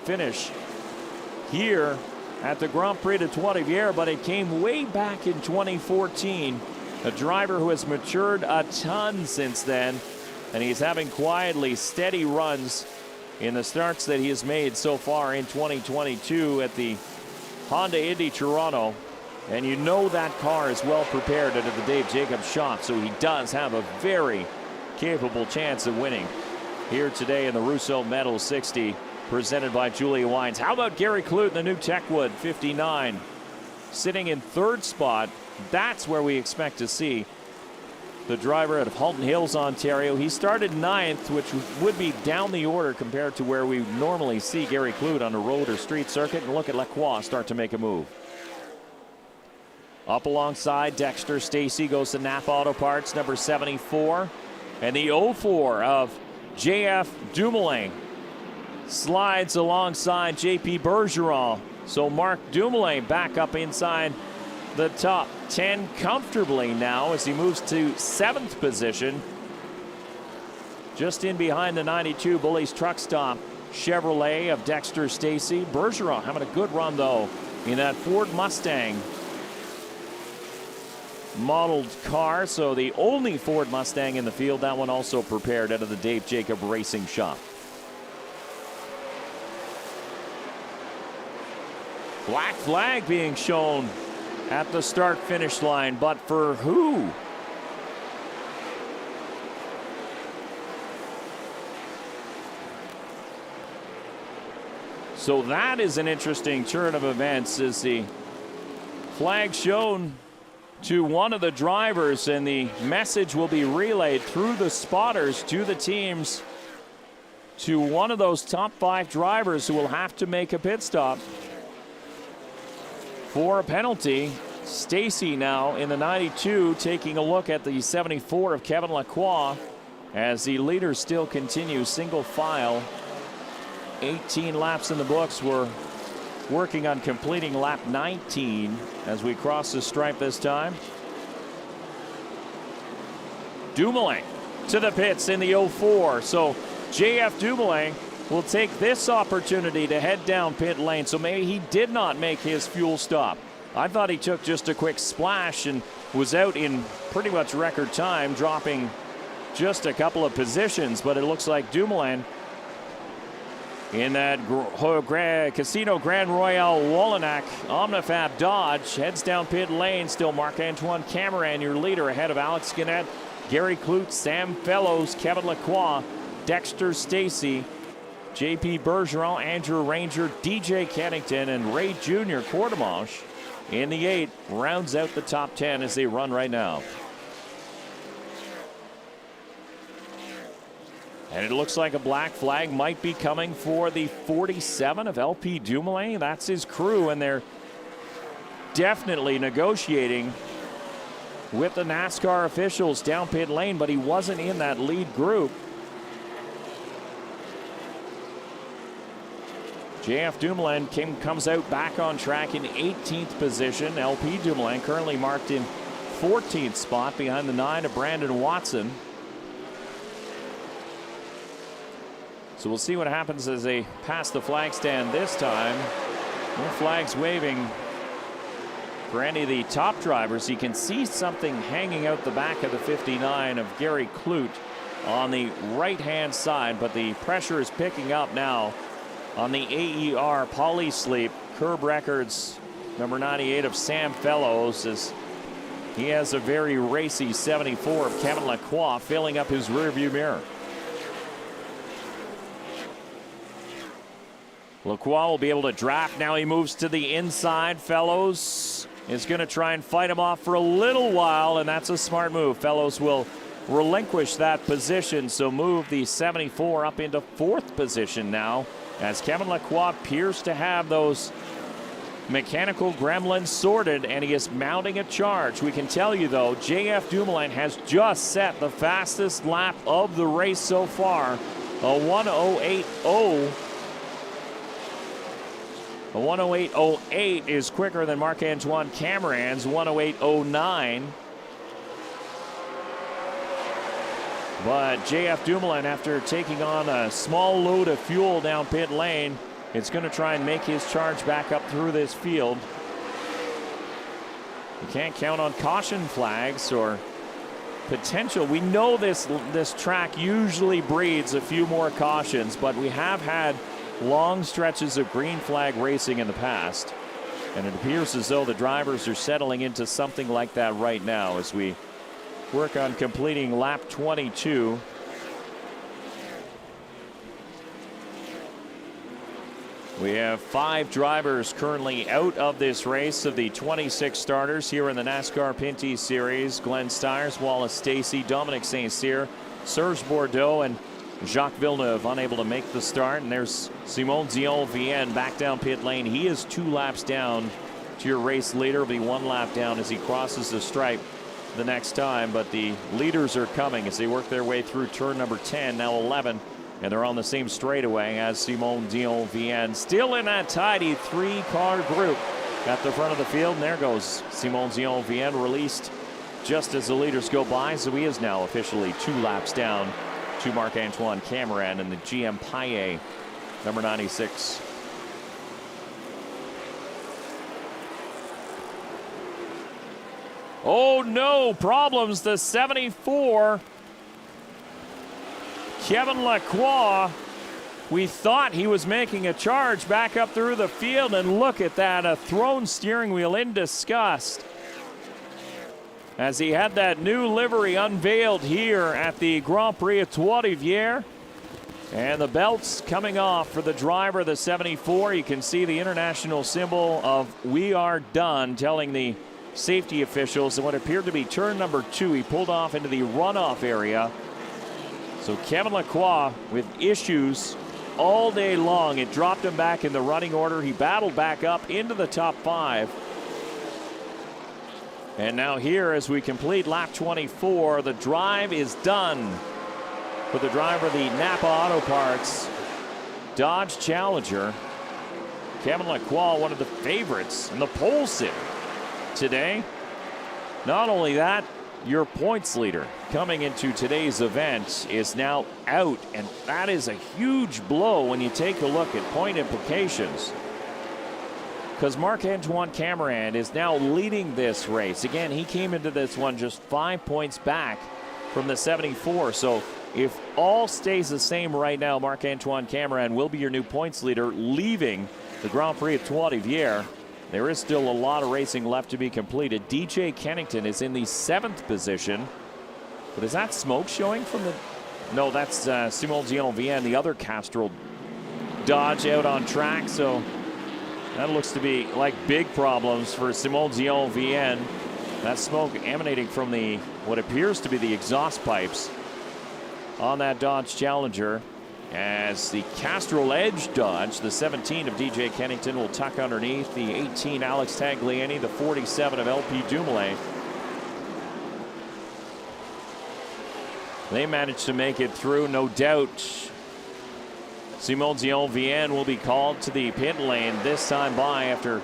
finish here at the Grand Prix de Trois-Rivières, but it came way back in 2014. A driver who has matured a ton since then, and he's having quietly steady runs in the starts that he has made so far in 2022 at the Honda Indy Toronto. And you know that car is well prepared at the Dave Jacobs shop, so he does have a very capable chance of winning here today in the Russo Medal 60 presented by Julia Wines. How about Gary Clute in the new Techwood 59 sitting in third spot? That's where we expect to see the driver out of Halton Hills, Ontario. He started ninth, which would be down the order compared to where we normally see Gary Clute on a road or street circuit. And look at Lacroix start to make a move. Up alongside Dexter Stacey goes to Napa Auto Parts, number 74. And the 04 of JF Dumoulin slides alongside JP Bergeron. So Marc Dumoulin back up inside the top 10 comfortably now as he moves to 7th position. Just in behind the 92 Bullies Truck Stop Chevrolet of Dexter Stacey. Bergeron having a good run though in that Ford Mustang modeled car. So the only Ford Mustang in the field, that one also prepared out of the Dave Jacob Racing Shop. Black flag being shown at the start finish line, but for who? So that is an interesting turn of events as the flag shown to one of the drivers, and the message will be relayed through the spotters to the teams to one of those top 5 drivers who will have to make a pit stop for a penalty. Stacey now in the 92 taking a look at the 74 of Kevin Lacroix as the leaders still continue single file. 18 laps in the books. We're working on completing lap 19 as we cross the stripe this time. Dumoulin to the pits in the 04. So JF Dumoulin will take this opportunity to head down pit lane. So maybe he did not make his fuel stop. I thought he took just a quick splash and was out in pretty much record time, dropping just a couple of positions. But it looks like Dumoulin in that Casino Grand Royale Wallanac Omnifab Dodge heads down pit lane. Still Marc-Antoine Cameron, your leader, ahead of Alex Gannett, Gary Clute, Sam Fellows, Kevin Lacroix, Dexter Stacey, JP Bergeron, Andrew Ranger, DJ Kennington, and Ray Jr. Courtemanche in the 8 rounds out the top 10 as they run right now. And it looks like a black flag might be coming for the 47 of LP Dumoulin. That's his crew, and they're definitely negotiating with the NASCAR officials down pit lane, but he wasn't in that lead group. JF Dumoulin comes out back on track in 18th position. LP Dumoulin currently marked in 14th spot behind the 9 of Brandon Watson. So we'll see what happens as they pass the flag stand this time. No flags waving for any of the top drivers. You can see something hanging out the back of the 59 of Gary Clute on the right-hand side, but the pressure is picking up now on the AER Polysleep Curb Records number 98 of Sam Fellows, as he has a very racy 74 of Kevin Lacroix filling up his rearview mirror. Lacroix will be able to draft. Now he moves to the inside. Fellows is going to try and fight him off for a little while, and that's a smart move. Fellows will relinquish that position, so move the 74 up into 4th position now, as Kevin Lacroix appears to have those mechanical gremlins sorted, and he is mounting a charge. We can tell you, though, JF Dumoulin has just set the fastest lap of the race so far, a 1:08.0. A 1:08.08 is quicker than Marc-Antoine Cameron's 1:08.09. But JF Dumoulin, after taking on a small load of fuel down pit lane, it's going to try and make his charge back up through this field. You can't count on caution flags or potential. We know this track usually breeds a few more cautions, but we have had long stretches of green flag racing in the past. And it appears as though the drivers are settling into something like that right now as we work on completing lap 22. We have 5 drivers currently out of this race of the 26 starters here in the NASCAR Pinty Series. Glenn Stiers, Wallace Stacey, Dominic St. Cyr, Serge Bordeaux, and Jacques Villeneuve unable to make the start. And there's Simon Dion-Vienne back down pit lane. He is 2 laps down to your race leader. Will be 1 lap down as he crosses the stripe the next time. But the leaders are coming as they work their way through turn number 10, now 11. And they're on the same straightaway as Simon Dion-Vienne. Still in that tidy 3-car group at the front of the field. And there goes Simon Dion-Vienne, released just as the leaders go by. So he is now officially 2 laps down to Marc-Antoine Cameron and the GM Paillet, number 96. Oh no, problems. The 74. Kevin Lacroix, we thought he was making a charge back up through the field, and look at that, a thrown steering wheel in disgust as he had that new livery unveiled here at the Grand Prix of Trois-Rivières. And the belts coming off for the driver, the 74. You can see the international symbol of "We are done," telling the safety officials in what appeared to be turn number 2. He pulled off into the runoff area. So Kevin Lacroix with issues all day long. It dropped him back in the running order. He battled back up into the top 5. And now here, as we complete lap 24, the drive is done for the driver of the Napa Auto Parts Dodge Challenger. Kevin Lacroix, one of the favorites in the pole sitter today. Not only that, your points leader coming into today's event is now out, and that is a huge blow when you take a look at point implications, because Marc-Antoine Cameron is now leading this race. Again, he came into this one just 5 points back from the 74. So if all stays the same right now, Marc-Antoine Cameron will be your new points leader, leaving the Grand Prix of Trois-Rivières. There is still a lot of racing left to be completed. DJ Kennington is in the 7th position. But is that smoke showing from the... No, that's Simon Dion-Vienne, the other Castrol Dodge, out on track. So that looks to be like big problems for Simon Dion-Vienne. That smoke emanating from the what appears to be the exhaust pipes on that Dodge Challenger, as the Castrol Edge Dodge, the 17 of DJ Kennington, will tuck underneath the 18 Alex Tagliani, the 47 of LP Dumoulin. They managed to make it through, no doubt. Simon Dion-Vienne will be called to the pit lane this time by after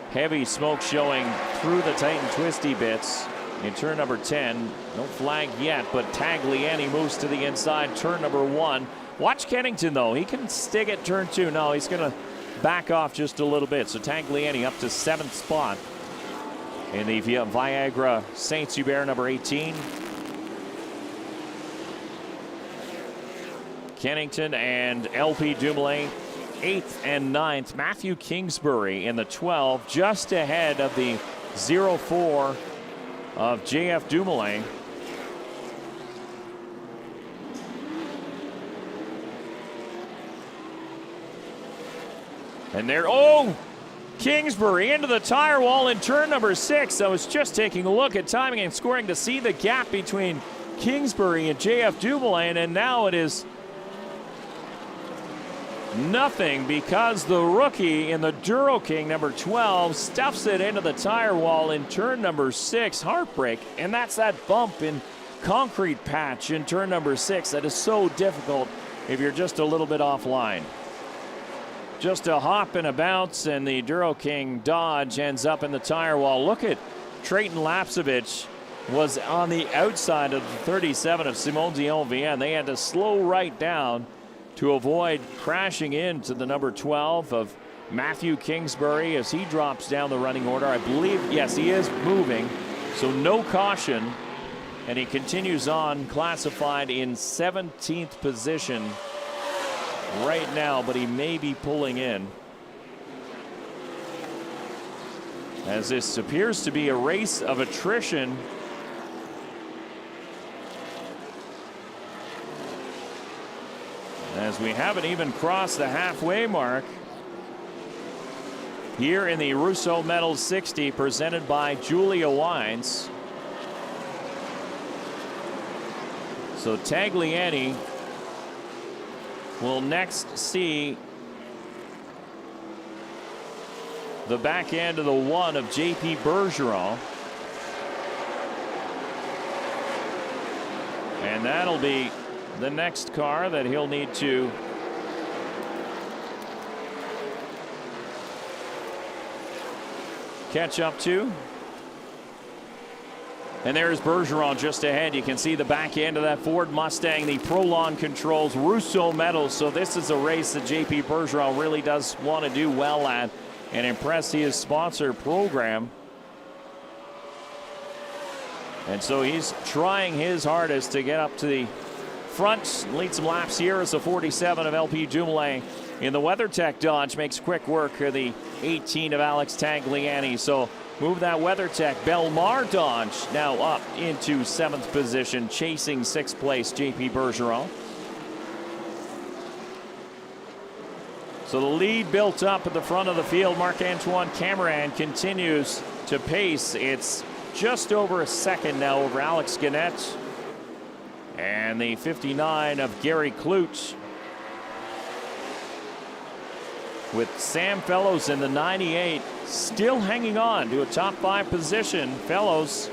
heavy smoke showing through the tight and twisty bits in turn number 10. No flag yet, but Tagliani moves to the inside, turn number 1. Watch Kennington, though. He can stick at turn 2. No, he's going to back off just a little bit. So Tagliani up to 7th spot in the Viagra Saint-Hubert number 18. Kennington and LP Dumoulin 8th and 9th. Matthew Kingsbury in the 12, just ahead of the 04 of JF Dumoulin. And there, oh, Kingsbury into the tire wall in turn number 6. I was just taking a look at timing and scoring to see the gap between Kingsbury and JF Dumoulin, and now it is nothing because the rookie in the Duro King number 12 stuffs it into the tire wall in turn number 6. Heartbreak, and that's that bump in concrete patch in turn number 6 that is so difficult if you're just a little bit offline. Just a hop and a bounce, and the Duro King Dodge ends up in the tire wall. Look at Trayton Lapsevich was on the outside of the 37 of Simon Dion-Vienne. They had to slow right down to avoid crashing into the number 12 of Matthew Kingsbury as he drops down the running order. I believe, yes, he is moving, so no caution, and he continues on, classified in 17th position right now, but he may be pulling in, as this appears to be a race of attrition. As we haven't even crossed the halfway mark here in the Russo Medal 60 presented by Julia Wines. So Tagliani will next see the back end of the one of JP Bergeron. And that'll be the next car that he'll need to catch up to. And there's Bergeron just ahead. You can see the back end of that Ford Mustang, the Prolon controls, Russo Medals. So this is a race that JP Bergeron really does want to do well at and impress his sponsor program. And so he's trying his hardest to get up to the front, lead some laps here as the 47 of LP Dumoulin in the WeatherTech Dodge makes quick work of the 18 of Alex Tagliani. So move that WeatherTech Belmar Dodge now up into 7th position, chasing 6th place JP Bergeron. So the lead built up at the front of the field. Marc-Antoine Cameron continues to pace. It's just over a second now over Alex Gannett. And the 59 of Gary Kloot, with Sam Fellows in the 98 still hanging on to a top 5 position. Fellows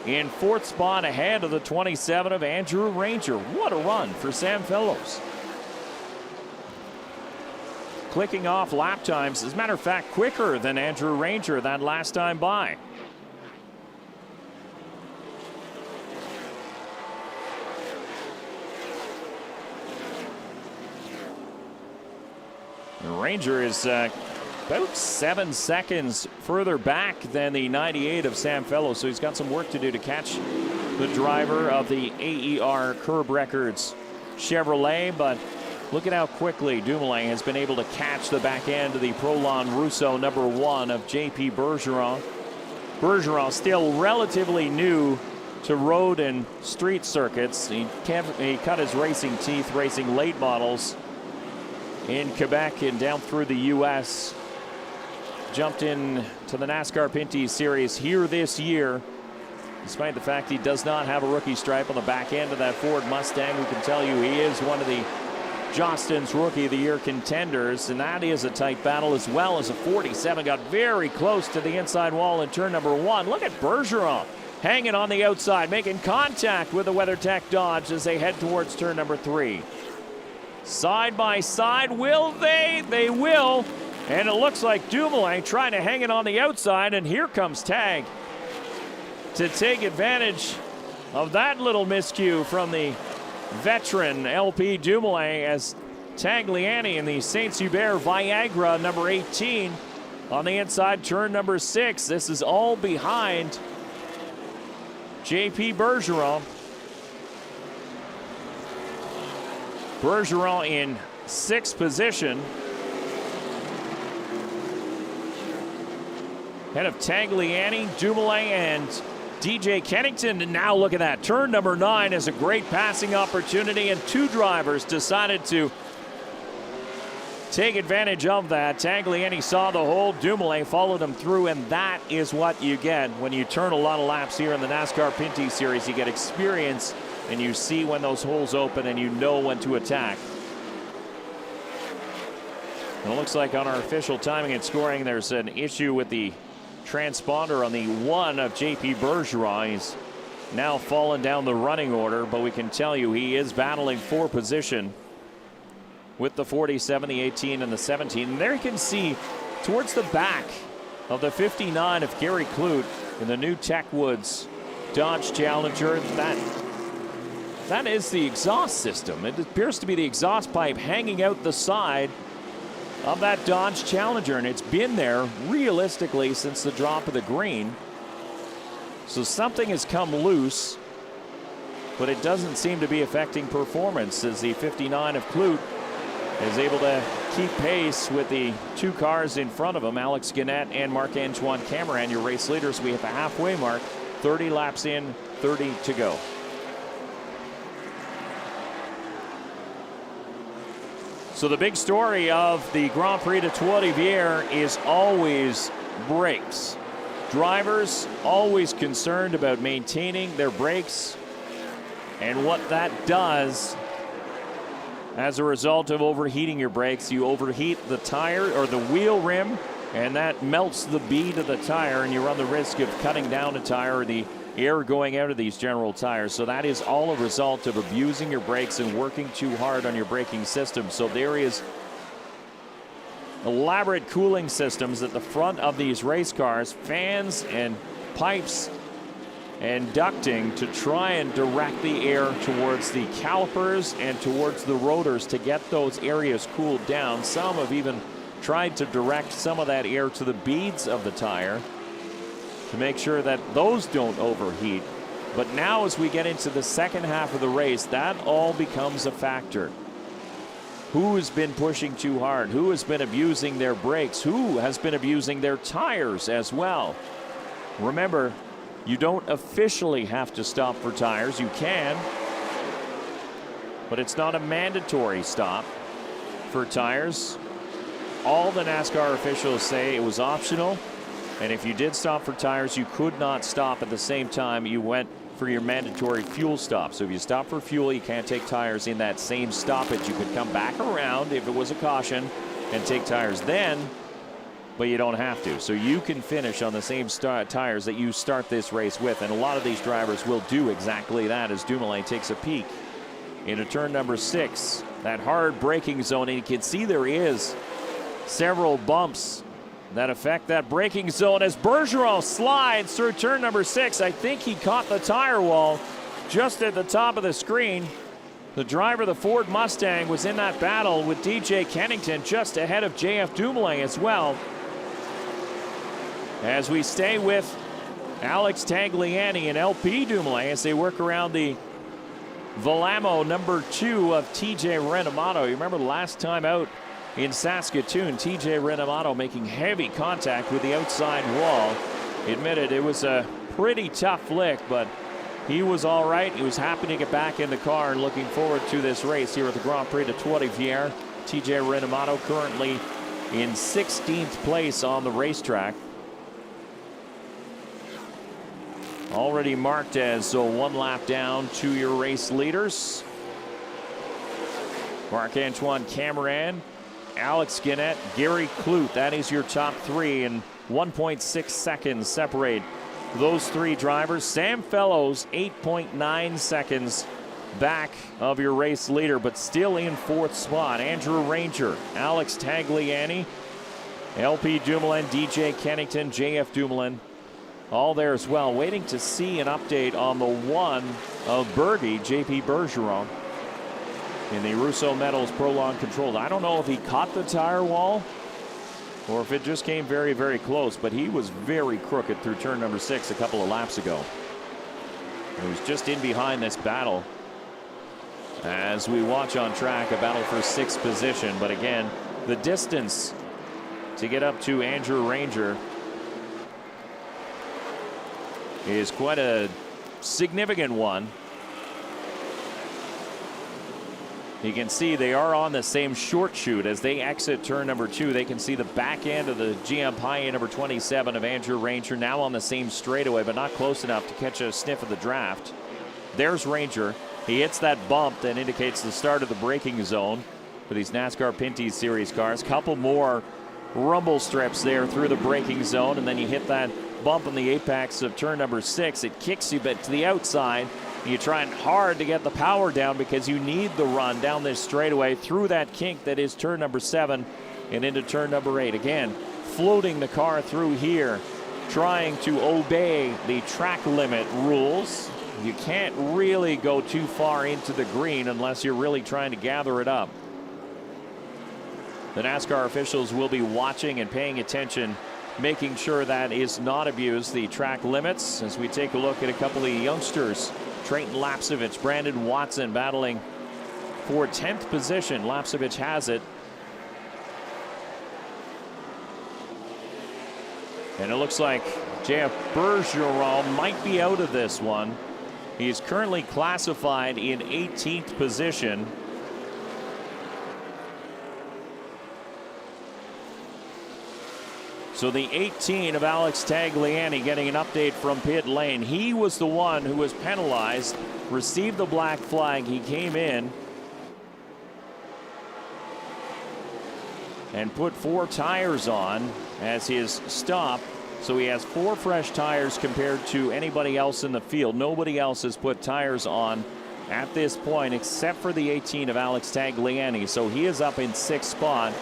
in 4th spot ahead of the 27 of Andrew Ranger. What a run for Sam Fellows. Clicking off lap times, as a matter of fact, quicker than Andrew Ranger that last time by. Ranger is about 7 seconds further back than the 98 of Sam Fellows, so he's got some work to do to catch the driver of the AER Curb Records Chevrolet. But look at how quickly Dumoulin has been able to catch the back end of the Prolon Russo number 1 of JP Bergeron. Bergeron still relatively new to road and street circuits. He cut his racing teeth racing late models in Quebec and down through the U.S. Jumped in to the NASCAR Pinty Series here this year. Despite the fact he does not have a rookie stripe on the back end of that Ford Mustang, we can tell you he is one of the Jostens Rookie of the Year contenders, and that is a tight battle, as well as a 47. Got very close to the inside wall in turn number 1. Look at Bergeron hanging on the outside, making contact with the WeatherTech Dodge as they head towards turn number 3. Side by side, will they? They will. And it looks like Dumoulin trying to hang it on the outside, and here comes Tag to take advantage of that little miscue from the veteran LP Dumoulin, as Tagliani in the Saint-Hubert Viagra number 18 on the inside, turn number 6. This is all behind JP Bergeron. Bergeron in 6th position. Head of Tagliani, Dumoulin, and DJ Kennington. And now look at that. Turn number 9 is a great passing opportunity, and 2 drivers decided to take advantage of that. Tagliani saw the hole. Dumoulin followed him through, and that is what you get when you turn a lot of laps here in the NASCAR Pinty Series. You get experience, and you see when those holes open, and you know when to attack. And it looks like on our official timing and scoring, there's an issue with the transponder on the 1 of JP Bergeron. He's now fallen down the running order, but we can tell you he is battling for position with the 47, the 18, and the 17. And there you can see towards the back of the 59 of Gary Kloot in the new Tech Woods Dodge Challenger. That That is the exhaust system. It appears to be the exhaust pipe hanging out the side of that Dodge Challenger, and it's been there realistically since the drop of the green. So something has come loose, but it doesn't seem to be affecting performance as the 59 of Kloot is able to keep pace with the two cars in front of him, Alex Guenette and Marc-Antoine Cameron, your race leaders. We hit the halfway mark, 30 laps in, 30 to go. So the big story of the Grand Prix de Trois-Rivières is always brakes. Drivers always concerned about maintaining their brakes and what that does as a result of overheating your brakes. You overheat the tire or the wheel rim, and that melts the bead of the tire, and you run the risk of cutting down a tire or the air going out of these general tires. So that is all a result of abusing your brakes and working too hard on your braking system. So there is elaborate cooling systems at the front of these race cars, fans and pipes and ducting to try and direct the air towards the calipers and towards the rotors to get those areas cooled down. Some have even tried to direct some of that air to the beads of the tire to make sure that those don't overheat. But now as we get into the second half of the race, that all becomes a factor. Who has been pushing too hard? Who has been abusing their brakes? Who has been abusing their tires as well? Remember, you don't officially have to stop for tires. You can, but it's not a mandatory stop for tires. All the NASCAR officials say it was optional. And if you did stop for tires, you could not stop at the same time you went for your mandatory fuel stop. So if you stop for fuel, you can't take tires in that same stoppage. You could come back around if it was a caution and take tires then, but you don't have to. So you can finish on the same tires that you start this race with. And a lot of these drivers will do exactly that as Dumoulin takes a peek into turn number 6. That hard braking zone, and you can see there is several bumps that affect that braking zone as Bergeron slides through turn number 6. I think he caught the tire wall just at the top of the screen. The driver of the Ford Mustang was in that battle with DJ Kennington just ahead of JF Dumoulin as well. As we stay with Alex Tagliani and LP Dumoulin as they work around the Valamo number 2 of TJ Renamoto. You remember the last time out in Saskatoon, TJ Renamoto making heavy contact with the outside wall. He admitted it was a pretty tough lick, but he was all right. He was happy to get back in the car and looking forward to this race here at the Grand Prix de Trois-Rivières. TJ Renamoto currently in 16th place on the racetrack. Already marked as one lap down to your race leaders. Marc-Antoine Cameron, Alex Guenette, Gary Kloot. That is your top 3, and 1.6 seconds separate those 3 drivers. Sam Fellows 8.9 seconds back of your race leader, but still in 4th spot. Andrew Ranger, Alex Tagliani, LP Dumoulin, DJ Kennington, JF Dumoulin, all there as well. Waiting to see an update on the 1 of Bergie, JP Bergeron, in the Russo Metals Prolonged Controlled. I don't know if he caught the tire wall or if it just came very, very close, but he was very crooked through turn number 6 a couple of laps ago. He was just in behind this battle as we watch on track a battle for 6th position. But again, the distance to get up to Andrew Ranger is quite a significant one. You can see they are on the same short chute as they exit turn number 2. They can see the back end of the GM Pie number 27 of Andrew Ranger now on the same straightaway, but not close enough to catch a sniff of the draft. There's Ranger. He hits that bump that indicates the start of the braking zone for these NASCAR Pinty Series cars. Couple more rumble strips there through the braking zone, and then you hit that bump on the apex of turn number 6. It kicks you but to the outside. You're trying hard to get the power down because you need the run down this straightaway through that kink that is turn number 7 and into turn number 8. Again, floating the car through here, trying to obey the track limit rules. you can't really go too far into the green unless you're really trying to gather it up. The NASCAR officials will be watching and paying attention, making sure that is not abused. The track limits as we take a look at a couple of youngsters. Trayton Lapcevich, Brandon Watson battling for 10th position. Lapcevich has it. And it looks like JF Bergeron might be out of this one. He's currently classified in 18th position. So the 18 of Alex Tagliani getting an update from pit lane. He was the one who was penalized, received the black flag. He came in and put 4 tires on as his stop. So he has 4 fresh tires compared to anybody else in the field. Nobody else has put tires on at this point except for the 18 of Alex Tagliani. So he is up in 6th spot.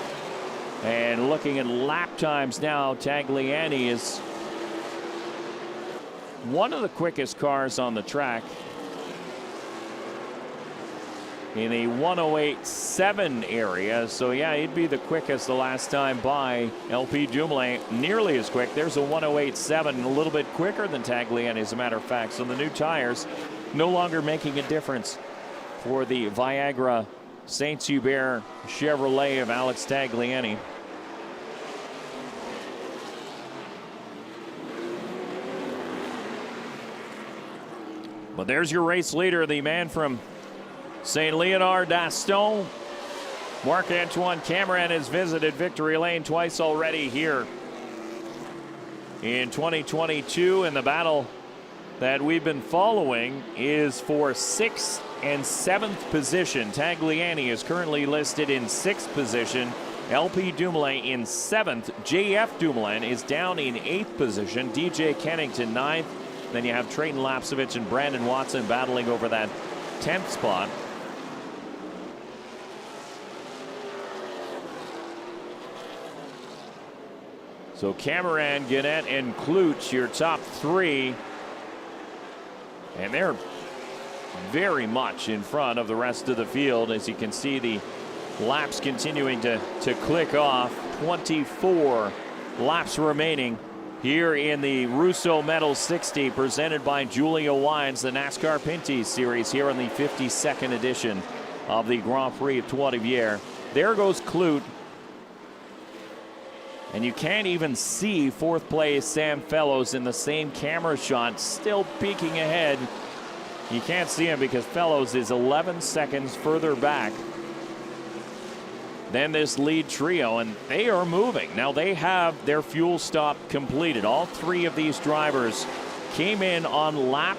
And looking at lap times now, Tagliani is one of the quickest cars on the track in a 108.7 area. So yeah, he'd be the quickest the last time by. LP Dumoulin nearly as quick. There's a 108.7, a little bit quicker than Tagliani, as a matter of fact. So the new tires no longer making a difference for the Viagra Saint-Hubert Chevrolet of Alex Tagliani. But there's your race leader, the man from St. Leonard d'Aston. Marc-Antoine Cameron has visited Victory Lane twice already here in 2022, and the battle that we've been following is for 6th and 7th position. Tagliani is currently listed in 6th position. LP Dumoulin in 7th. JF Dumoulin is down in 8th position. DJ Kennington 9th. Then you have Trayton Lapcevich and Brandon Watson battling over that 10th spot. So Cameron, Gannett, and Klutz, your top 3. And they're very much in front of the rest of the field. As you can see, the laps continuing to click off. 24 laps remaining here in the Russo Medal 60, presented by Julia Wines, the NASCAR Pinty's Series here on the 52nd edition of the Grand Prix of Trois-Rivières. There goes Klute. And you can't even see 4th place Sam Fellows in the same camera shot, still peeking ahead. You can't see him because Fellows is 11 seconds further back than this lead trio, and they are moving. Now they have their fuel stop completed. All 3 of these drivers came in on lap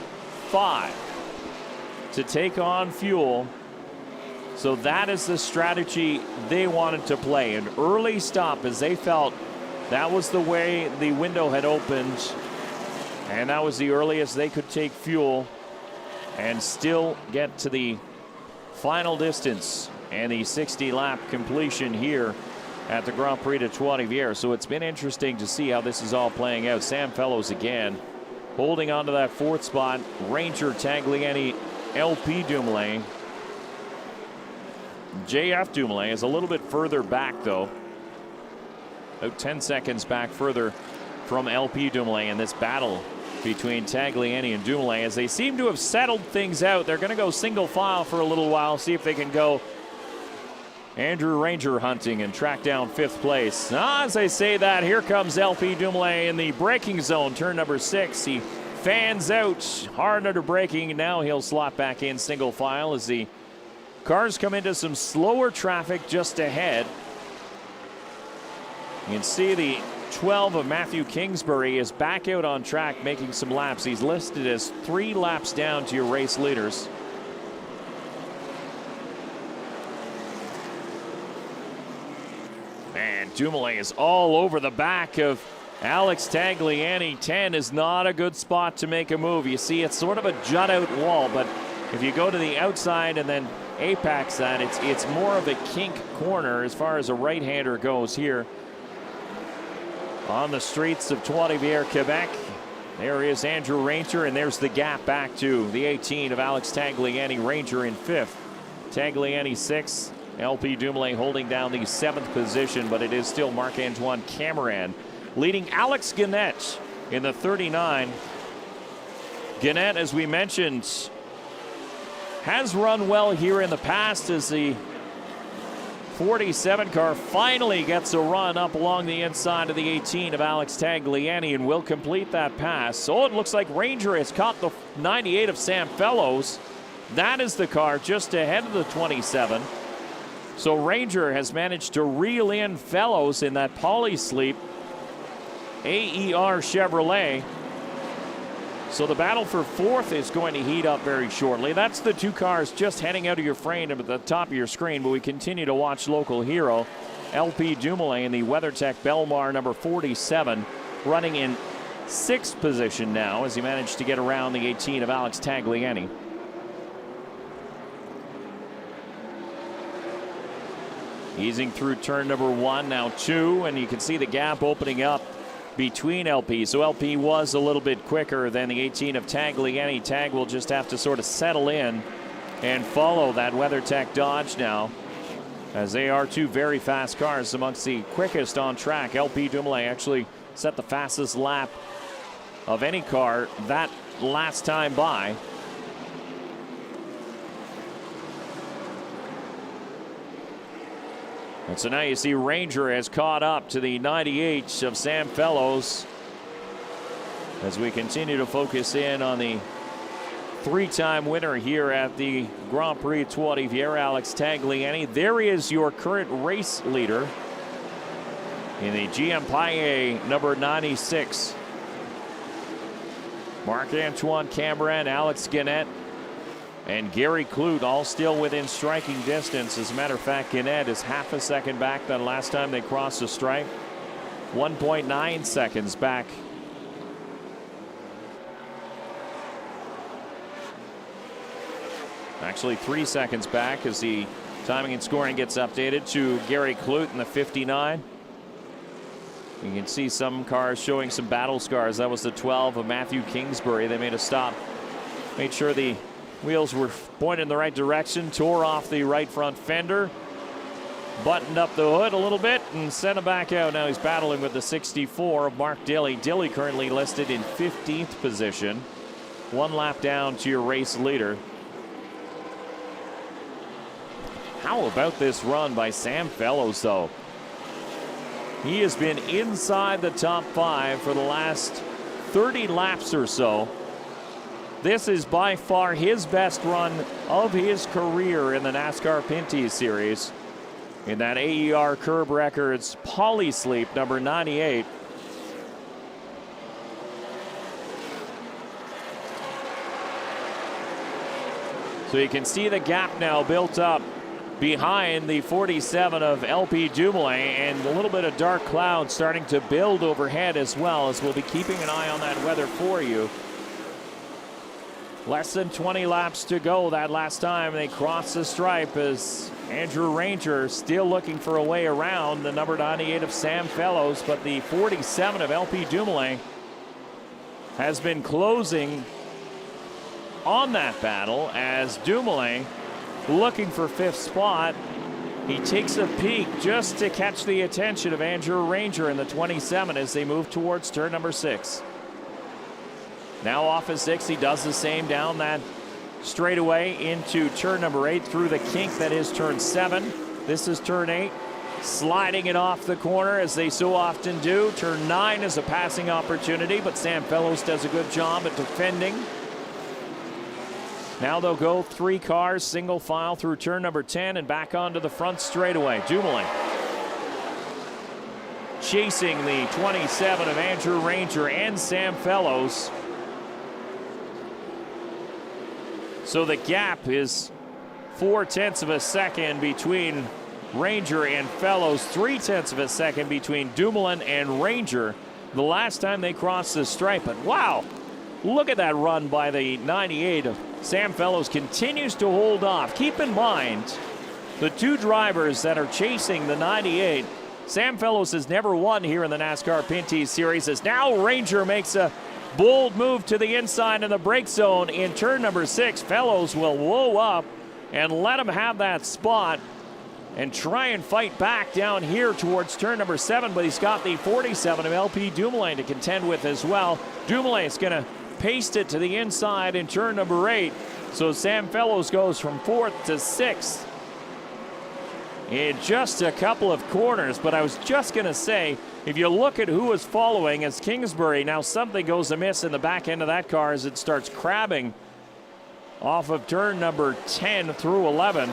5 to take on fuel. So that is the strategy they wanted to play. An early stop, as they felt that was the way the window had opened, and that was the earliest they could take fuel and still get to the final distance and the 60-lap completion here at the Grand Prix de Trois-Rivières. So it's been interesting to see how this is all playing out. Sam Fellows again holding on to that 4th spot. Ranger, Tagliani, LP Dumoulin. JF Dumoulin is a little bit further back, though. About 10 seconds back further from LP Dumoulin in this battle between Tagliani and Dumoulin. As they seem to have settled things out, they're going to go single file for a little while, see if they can go Andrew Ranger hunting and track down 5th place. As I say that, here comes LP Dumoulin in the braking zone, turn number 6. He fans out hard under braking. Now he'll slot back in single file as the cars come into some slower traffic just ahead. You can see the 12 of Matthew Kingsbury is back out on track making some laps. He's listed as 3 laps down to your race leaders. Man, Dumoulin is all over the back of Alex Tagliani. 10 is not a good spot to make a move. You see, it's sort of a jut out wall, but if you go to the outside and then apex that, it's more of a kink corner as far as a right-hander goes here on the streets of Trois-Rivières, Quebec. There is Andrew Ranger, and there's the gap back to the 18 of Alex Tagliani. Ranger in 5th. Tagliani 6th. LP Dumoulin holding down the 7th position, but it is still Marc-Antoine Cameron leading Alex Guenette in the 39. Guenette, as we mentioned, has run well here in the past as the 47 car finally gets a run up along the inside of the 18 of Alex Tagliani and will complete that pass. So it looks like Ranger has caught the 98 of Sam Fellows. That is the car just ahead of the 27. So Ranger has managed to reel in Fellows in that poly-sleep AER Chevrolet. So the battle for 4th is going to heat up very shortly. That's the 2 cars just heading out of your frame at the top of your screen, but we continue to watch local hero LP Dumoulin in the WeatherTech Belmar number 47, running in 6th position now as he managed to get around the 18 of Alex Tagliani. Easing through turn number 1, now 2, and you can see the gap opening up between LP. So LP was a little bit quicker than the 18 of Tagliani. Tag will just have to sort of settle in and follow that WeatherTech Dodge now, as they are 2 very fast cars, amongst the quickest on track. LP Dumoulin actually set the fastest lap of any car that last time by. And so now you see Ranger has caught up to the 98 of Sam Fellows as we continue to focus in on the 3-time winner here at the Grand Prix Trois Rivières, Alex Tagliani. There is your current race leader in the GM Paillet number 96. Marc-Antoine Cameron, Alex Guenette, and Gary Clute all still within striking distance. As a matter of fact, Guenette is half a second back than last time they crossed the stripe. 1.9 seconds back. Actually 3 seconds back as the timing and scoring gets updated to Gary Clute in the 59. You can see some cars showing some battle scars. That was the 12 of Matthew Kingsbury. They made a stop, made sure the wheels were pointed in the right direction, tore off the right front fender, buttoned up the hood a little bit, and sent it back out. Now he's battling with the 64 of Mark Dilley. Dilley currently listed in 15th position. 1 lap down to your race leader. How about this run by Sam Fellows, though? He has been inside the top 5 for the last 30 laps or so. This is by far his best run of his career in the NASCAR Pinty Series in that AER Curb Records Poly-Sleep number 98. So you can see the gap now built up behind the 47 of LP Dumoulin, and a little bit of dark cloud starting to build overhead as well, as we'll be keeping an eye on that weather for you. Less than 20 laps to go that last time they crossed the stripe, as Andrew Ranger still looking for a way around the number 98 of Sam Fellows, but the 47 of LP Dumoulin has been closing on that battle, as Dumoulin looking for 5th spot. He takes a peek just to catch the attention of Andrew Ranger in the 27 as they move towards turn number 6. Now off of 6, he does the same down that straightaway into turn number 8 through the kink that is turn 7. This is turn 8. Sliding it off the corner as they so often do. Turn 9 is a passing opportunity, but Sam Fellows does a good job at defending. Now they'll go 3 cars single file through turn number 10 and back onto the front straightaway. Dumoulin chasing the 27 of Andrew Ranger and Sam Fellows. So the gap is 0.4 of a second between Ranger and Fellows, 0.3 of a second between Dumoulin and Ranger the last time they crossed the stripe. But wow, look at that run by the 98 of Sam Fellows. Continues to hold off. Keep in mind, the 2 drivers that are chasing the 98, Sam Fellows has never won here in the NASCAR Pinty Series, as now Ranger makes a Bold move to the inside in the brake zone in turn number 6. Fellows will whoa up and let him have that spot and try and fight back down here towards turn number 7, but he's got the 47 of LP Dumoulin to contend with as well. Dumoulin is going to paste it to the inside in turn number 8. So Sam Fellows goes from 4th to 6th in just a couple of corners. But I was just going to say, if you look at who was following as Kingsbury, now something goes amiss in the back end of that car as it starts crabbing off of turn number 10 through 11.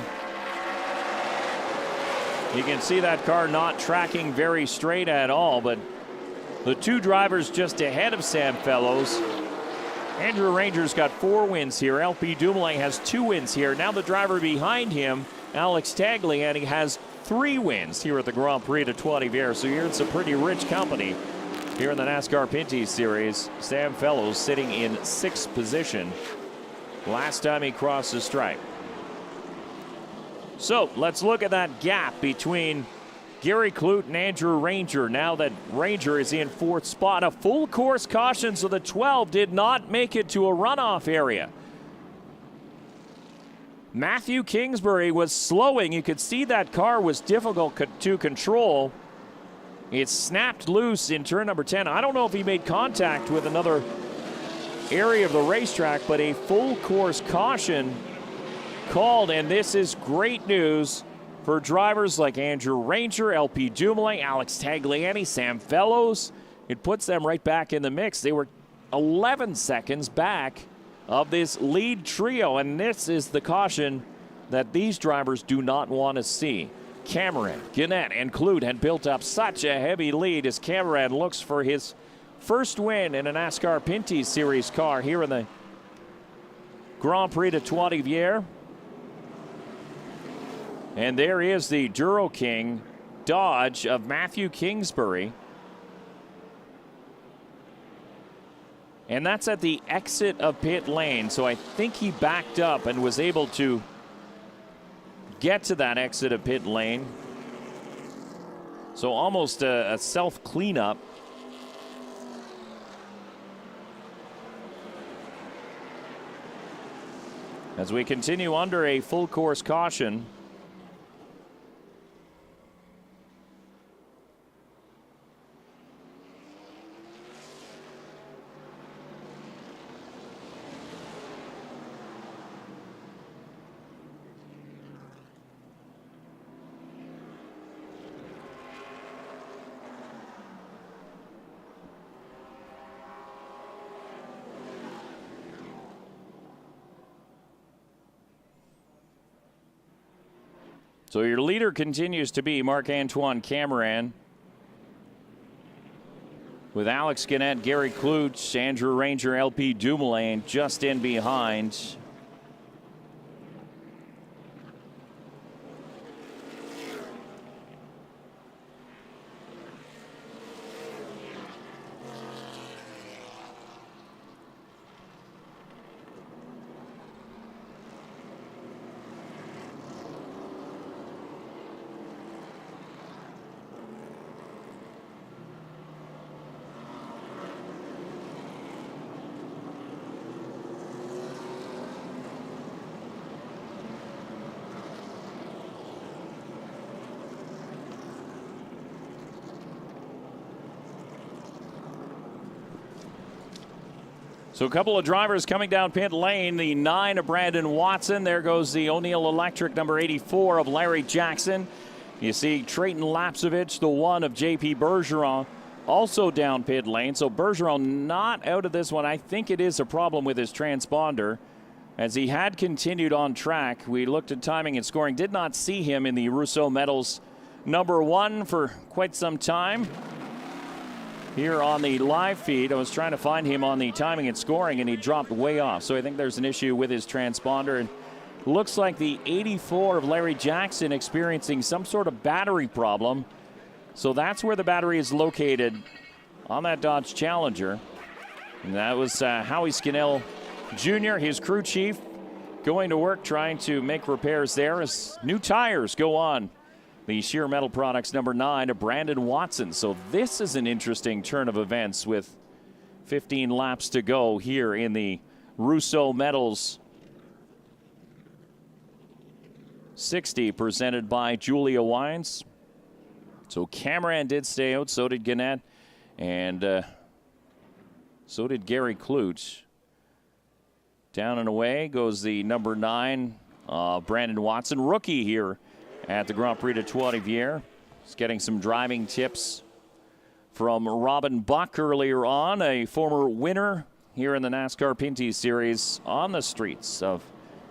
You can see that car not tracking very straight at all, but the 2 drivers just ahead of Sam Fellows. Andrew Ranger's got 4 wins here. LP Dumoulin has 2 wins here. Now the driver behind him, Alex Tagliani, has 3 wins here at the Grand Prix de Trois-Rivières. So you're in some pretty rich company here in the NASCAR Pinty Series. Sam Fellows sitting in 6th position last time he crossed the stripe. So let's look at that gap between Gary Clute and Andrew Ranger. Now that Ranger is in 4th spot, a full course caution, so the 12 did not make it to a runoff area. Matthew Kingsbury was slowing. You could see that car was difficult to control. It snapped loose in turn number 10. I don't know if he made contact with another area of the racetrack, but a full course caution called, and this is great news for drivers like Andrew Ranger, LP Dumoulin, Alex Tagliani, Sam Fellows. It puts them right back in the mix. They were 11 seconds back of this lead trio, and this is the caution that these drivers do not want to see. Cameron, Gannett, and Clute had built up such a heavy lead as Cameron looks for his first win in a NASCAR Pinty Series car here in the Grand Prix de Trois-Rivières. And there is the Duro King Dodge of Matthew Kingsbury. And that's at the exit of pit lane. So I think he backed up and was able to get to that exit of pit lane. So almost a self cleanup. As we continue under a full course caution. So your leader continues to be Marc-Antoine Cameron, with Alex Gannett, Gary Clute, Andrew Ranger, LP Dumoulin just in behind. So a couple of drivers coming down pit lane. The 9 of Brandon Watson. There goes the O'Neill Electric number 84 of Larry Jackson. You see Trayton Lapsevich, the 1 of JP Bergeron, also down pit lane. So Bergeron not out of this one. I think it is a problem with his transponder, as he had continued on track. We looked at timing and scoring. Did not see him in the Rousseau Metals number 1 for quite some time. Here on the live feed, I was trying to find him on the timing and scoring, and he dropped way off. So I think there's an issue with his transponder. And looks like the 84 of Larry Jackson experiencing some sort of battery problem. So that's where the battery is located on that Dodge Challenger. And that was Howie Scannell Jr., his crew chief, going to work trying to make repairs there as new tires go on the Sheer Metal Products number 9 of Brandon Watson. So this is an interesting turn of events with 15 laps to go here in the Russo Metals 60 presented by Julia Wines. So Cameron did stay out, so did Gannett, and so did Gary Klutz. Down and away goes the number 9, Brandon Watson, rookie here at the Grand Prix de Trois-Rivières. He's getting some driving tips from Robin Buck earlier on, a former winner here in the NASCAR Pinty Series on the streets of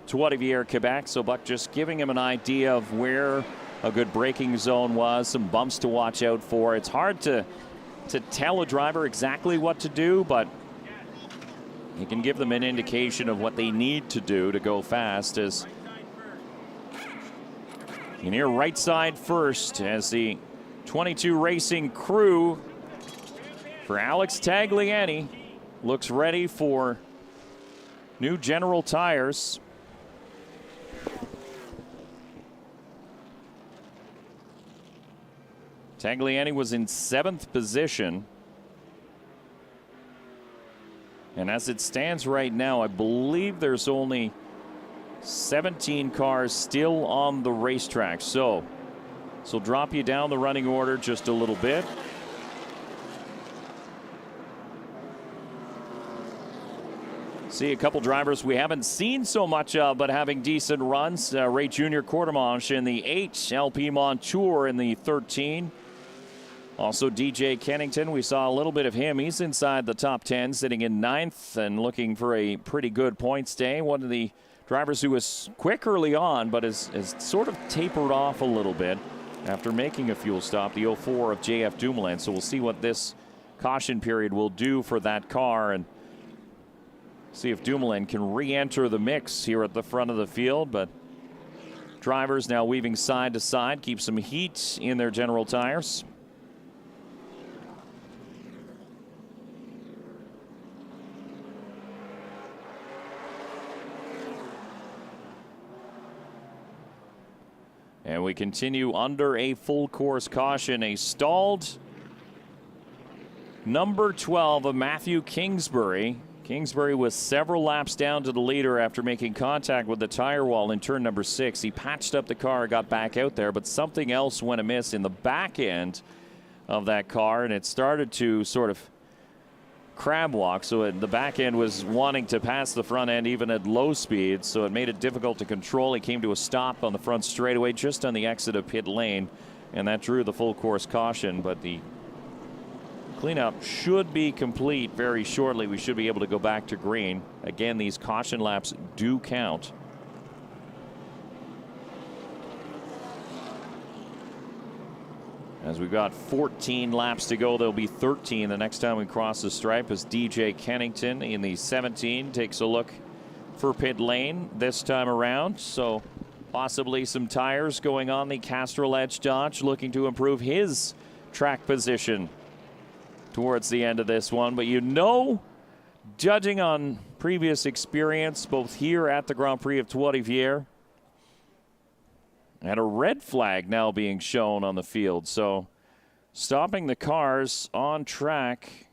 Trois-Rivières, Quebec. So Buck just giving him an idea of where a good braking zone was, some bumps to watch out for. It's hard to tell a driver exactly what to do, but he can give them an indication of what they need to do to go fast. As you hear right side first as the 22 Racing crew for Alex Tagliani looks ready for new General tires. Tagliani was in 7th position. And as it stands right now, I believe there's only 17 cars still on the racetrack. So drop you down the running order just a little bit. See a couple drivers we haven't seen so much of, but having decent runs. Ray Jr. Courtemanche in the 8, LP Montour in the 13. Also DJ Kennington, we saw a little bit of him. He's inside the top 10, sitting in 9th and looking for a pretty good points day. One of the drivers who was quick early on, but has sort of tapered off a little bit after making a fuel stop, the 04 of JF Dumoulin. So we'll see what this caution period will do for that car and see if Dumoulin can re-enter the mix here at the front of the field. But drivers now weaving side to side, keep some heat in their General tires. And we continue under a full course caution. A stalled number 12 of Matthew Kingsbury. Kingsbury was several laps down to the leader after making contact with the tire wall in turn number 6. He patched up the car, got back out there, but something else went amiss in the back end of that car, and it started to sort of crab walk. So the back end was wanting to pass the front end even at low speed, so it made it difficult to control. He came to a stop on the front straightaway just on the exit of pit lane, and that drew the full course caution. But the cleanup should be complete very shortly. We should be able to go back to green. Again, these caution laps do count. As we've got 14 laps to go, there'll be 13 the next time we cross the stripe, as DJ Kennington in the 17 takes a look for pit lane this time around. So possibly some tires going on the Castrol Edge Dodge, looking to improve his track position towards the end of this one. But judging on previous experience, both here at the Grand Prix of Trois-Rivières, and a red flag now being shown on the field. So stopping the cars on track.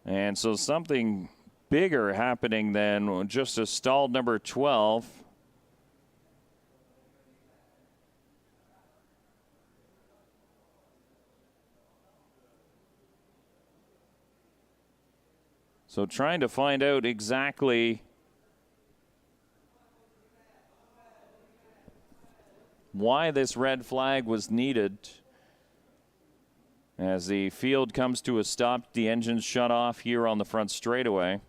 And so something bigger happening than just a stalled number 12. So trying to find out exactly why this red flag was needed. As the field comes to a stop, the engines shut off here on the front straightaway.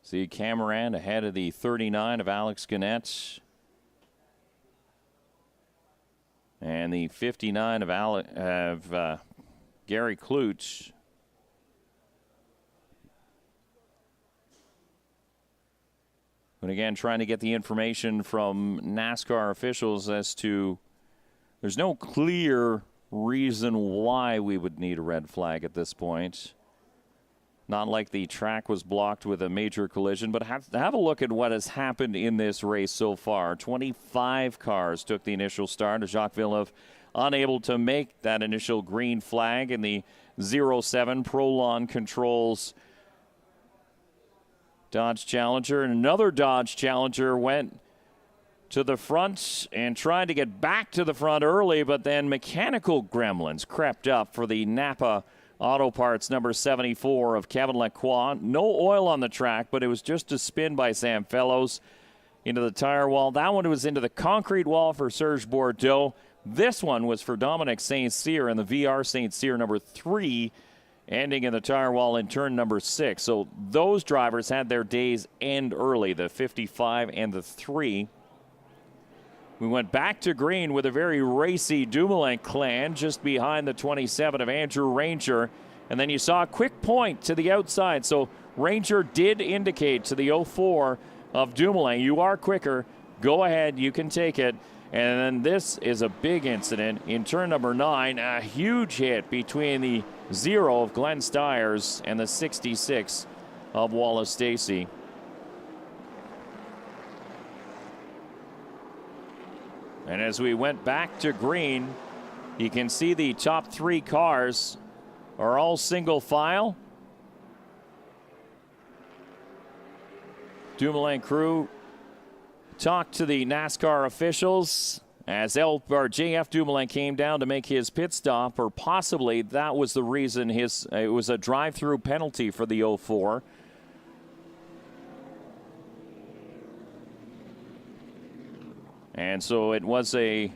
See Cameron ahead of the 39 of Alex Gannett. And the 59 of Gary Klutz. But again, trying to get the information from NASCAR officials as to, there's no clear reason why we would need a red flag at this point. Not like the track was blocked with a major collision, but have a look at what has happened in this race so far. 25 cars took the initial start. Jacques Villeneuve unable to make that initial green flag in the 07. Prolon controls Dodge Challenger, and another Dodge Challenger went to the front and tried to get back to the front early, but then mechanical gremlins crept up for the Napa Auto Parts number 74 of Kevin Lacroix. No oil on the track, but it was just a spin by Sam Fellows into the tire wall. That one was into the concrete wall for Serge Bordeaux. This one was for Dominic St. Cyr and the VR St. Cyr number 3, ending in the tire wall in turn number 6. So those drivers had their days end early, the 55 and the 3. We went back to green with a very racy Dumoulin clan just behind the 27 of Andrew Ranger. And then you saw a quick point to the outside. So Ranger did indicate to the 04 of Dumoulin, you are quicker. Go ahead, you can take it. And then this is a big incident in turn number 9. A huge hit between the 0 of Glenn Stiers and the 66 of Wallace Stacey. And as we went back to green, you can see the top 3 cars are all single file. Dumoulin crew talked to the NASCAR officials as JF Dumoulin came down to make his pit stop, or possibly that was the reason it was a drive-through penalty for the 04. And so it was an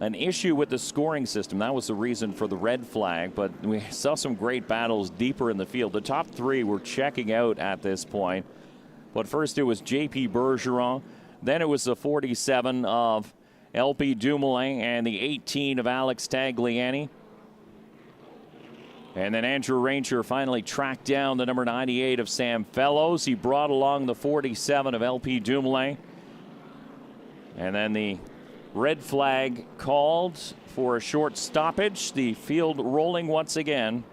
issue with the scoring system. That was the reason for the red flag, but we saw some great battles deeper in the field. The top 3 were checking out at this point. But first it was JP Bergeron, then it was the 47 of LP Dumoulin and the 18 of Alex Tagliani. And then Andrew Ranger finally tracked down the number 98 of Sam Fellows. He brought along the 47 of LP Dumoulin. And then the red flag called for a short stoppage. The field rolling once again.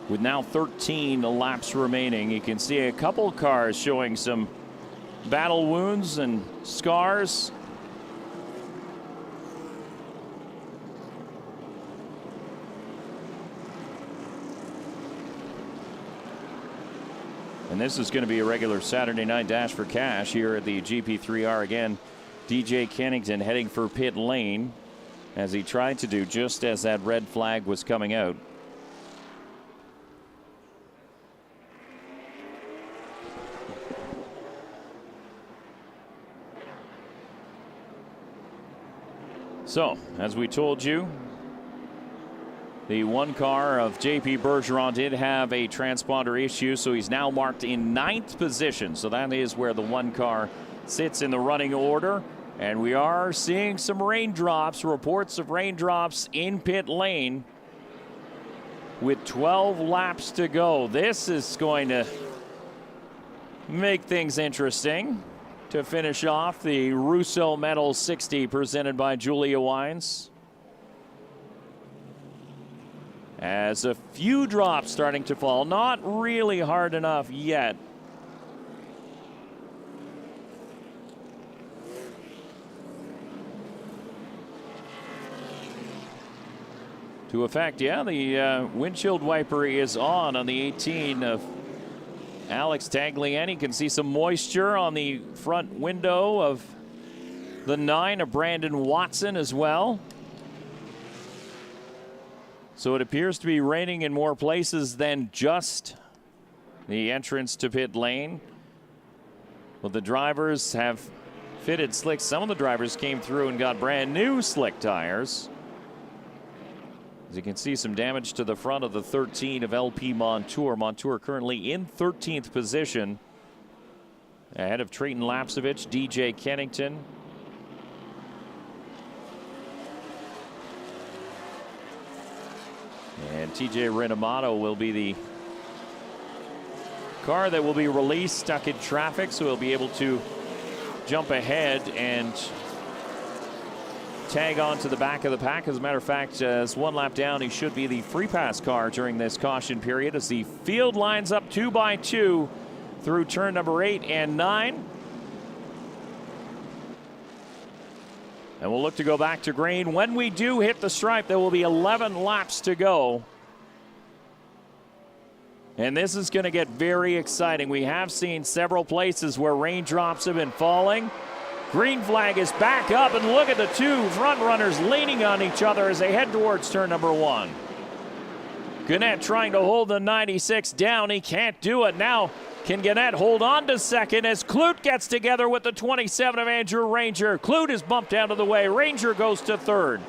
With now 13 laps remaining, you can see a couple cars showing some battle wounds and scars. And this is going to be a regular Saturday night dash for cash here at the GP3R. Again, DJ Kennington heading for pit lane as he tried to do just as that red flag was coming out. So, as we told you, the one car of JP Bergeron did have a transponder issue, so he's now marked in 9th position. So that is where the one car sits in the running order. And we are seeing some raindrops, reports of raindrops in pit lane with 12 laps to go. This is going to make things interesting to finish off the Russo Medal 60 presented by Julia Wines. As a few drops starting to fall, not really hard enough yet. To effect, yeah, the windshield wiper is on the 18 of Alex Tagliani. Can see some moisture on the front window of the 9 of Brandon Watson as well. So it appears to be raining in more places than just the entrance to pit lane. Well, the drivers have fitted slicks. Some of the drivers came through and got brand new slick tires. As you can see, some damage to the front of the 13 of LP Montour. Montour currently in 13th position ahead of Trayton Lapsevich, DJ Kennington. And TJ Renamoto will be the car that will be released stuck in traffic, so he'll be able to jump ahead and tag on to the back of the pack. As a matter of fact, as one lap down, he should be the free pass car during this caution period as the field lines up 2 by 2 through turn number 8 and 9. And we'll look to go back to green. When we do hit the stripe, there will be 11 laps to go. And this is going to get very exciting. We have seen several places where raindrops have been falling. Green flag is back up, and look at the two front runners leaning on each other as they head towards turn number 1. Gannett trying to hold the 96 down. He can't do it. Now, can Gannett hold on to second as Kloot gets together with the 27 of Andrew Ranger? Kloot is bumped out of the way. Ranger goes to third.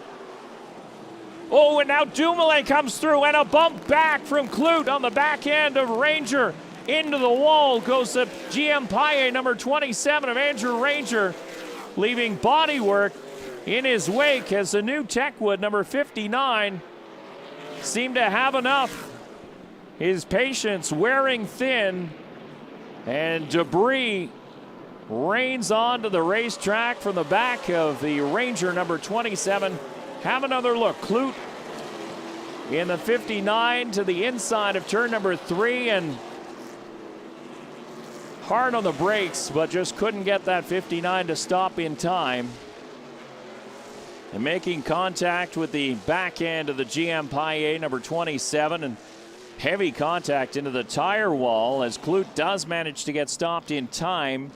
Oh, and now Dumoulin comes through, and a bump back from Kloot on the back end of Ranger. Into the wall goes the GM Paille, number 27 of Andrew Ranger, leaving bodywork in his wake as the new Techwood, number 59, seemed to have enough. His patience wearing thin, and debris rains onto the racetrack from the back of the Ranger, number 27. Have another look. Kloot in the 59 to the inside of turn number 3, and hard on the brakes, but just couldn't get that 59 to stop in time. And making contact with the back end of the GM Paille, number 27, and heavy contact into the tire wall as Kloot does manage to get stopped in time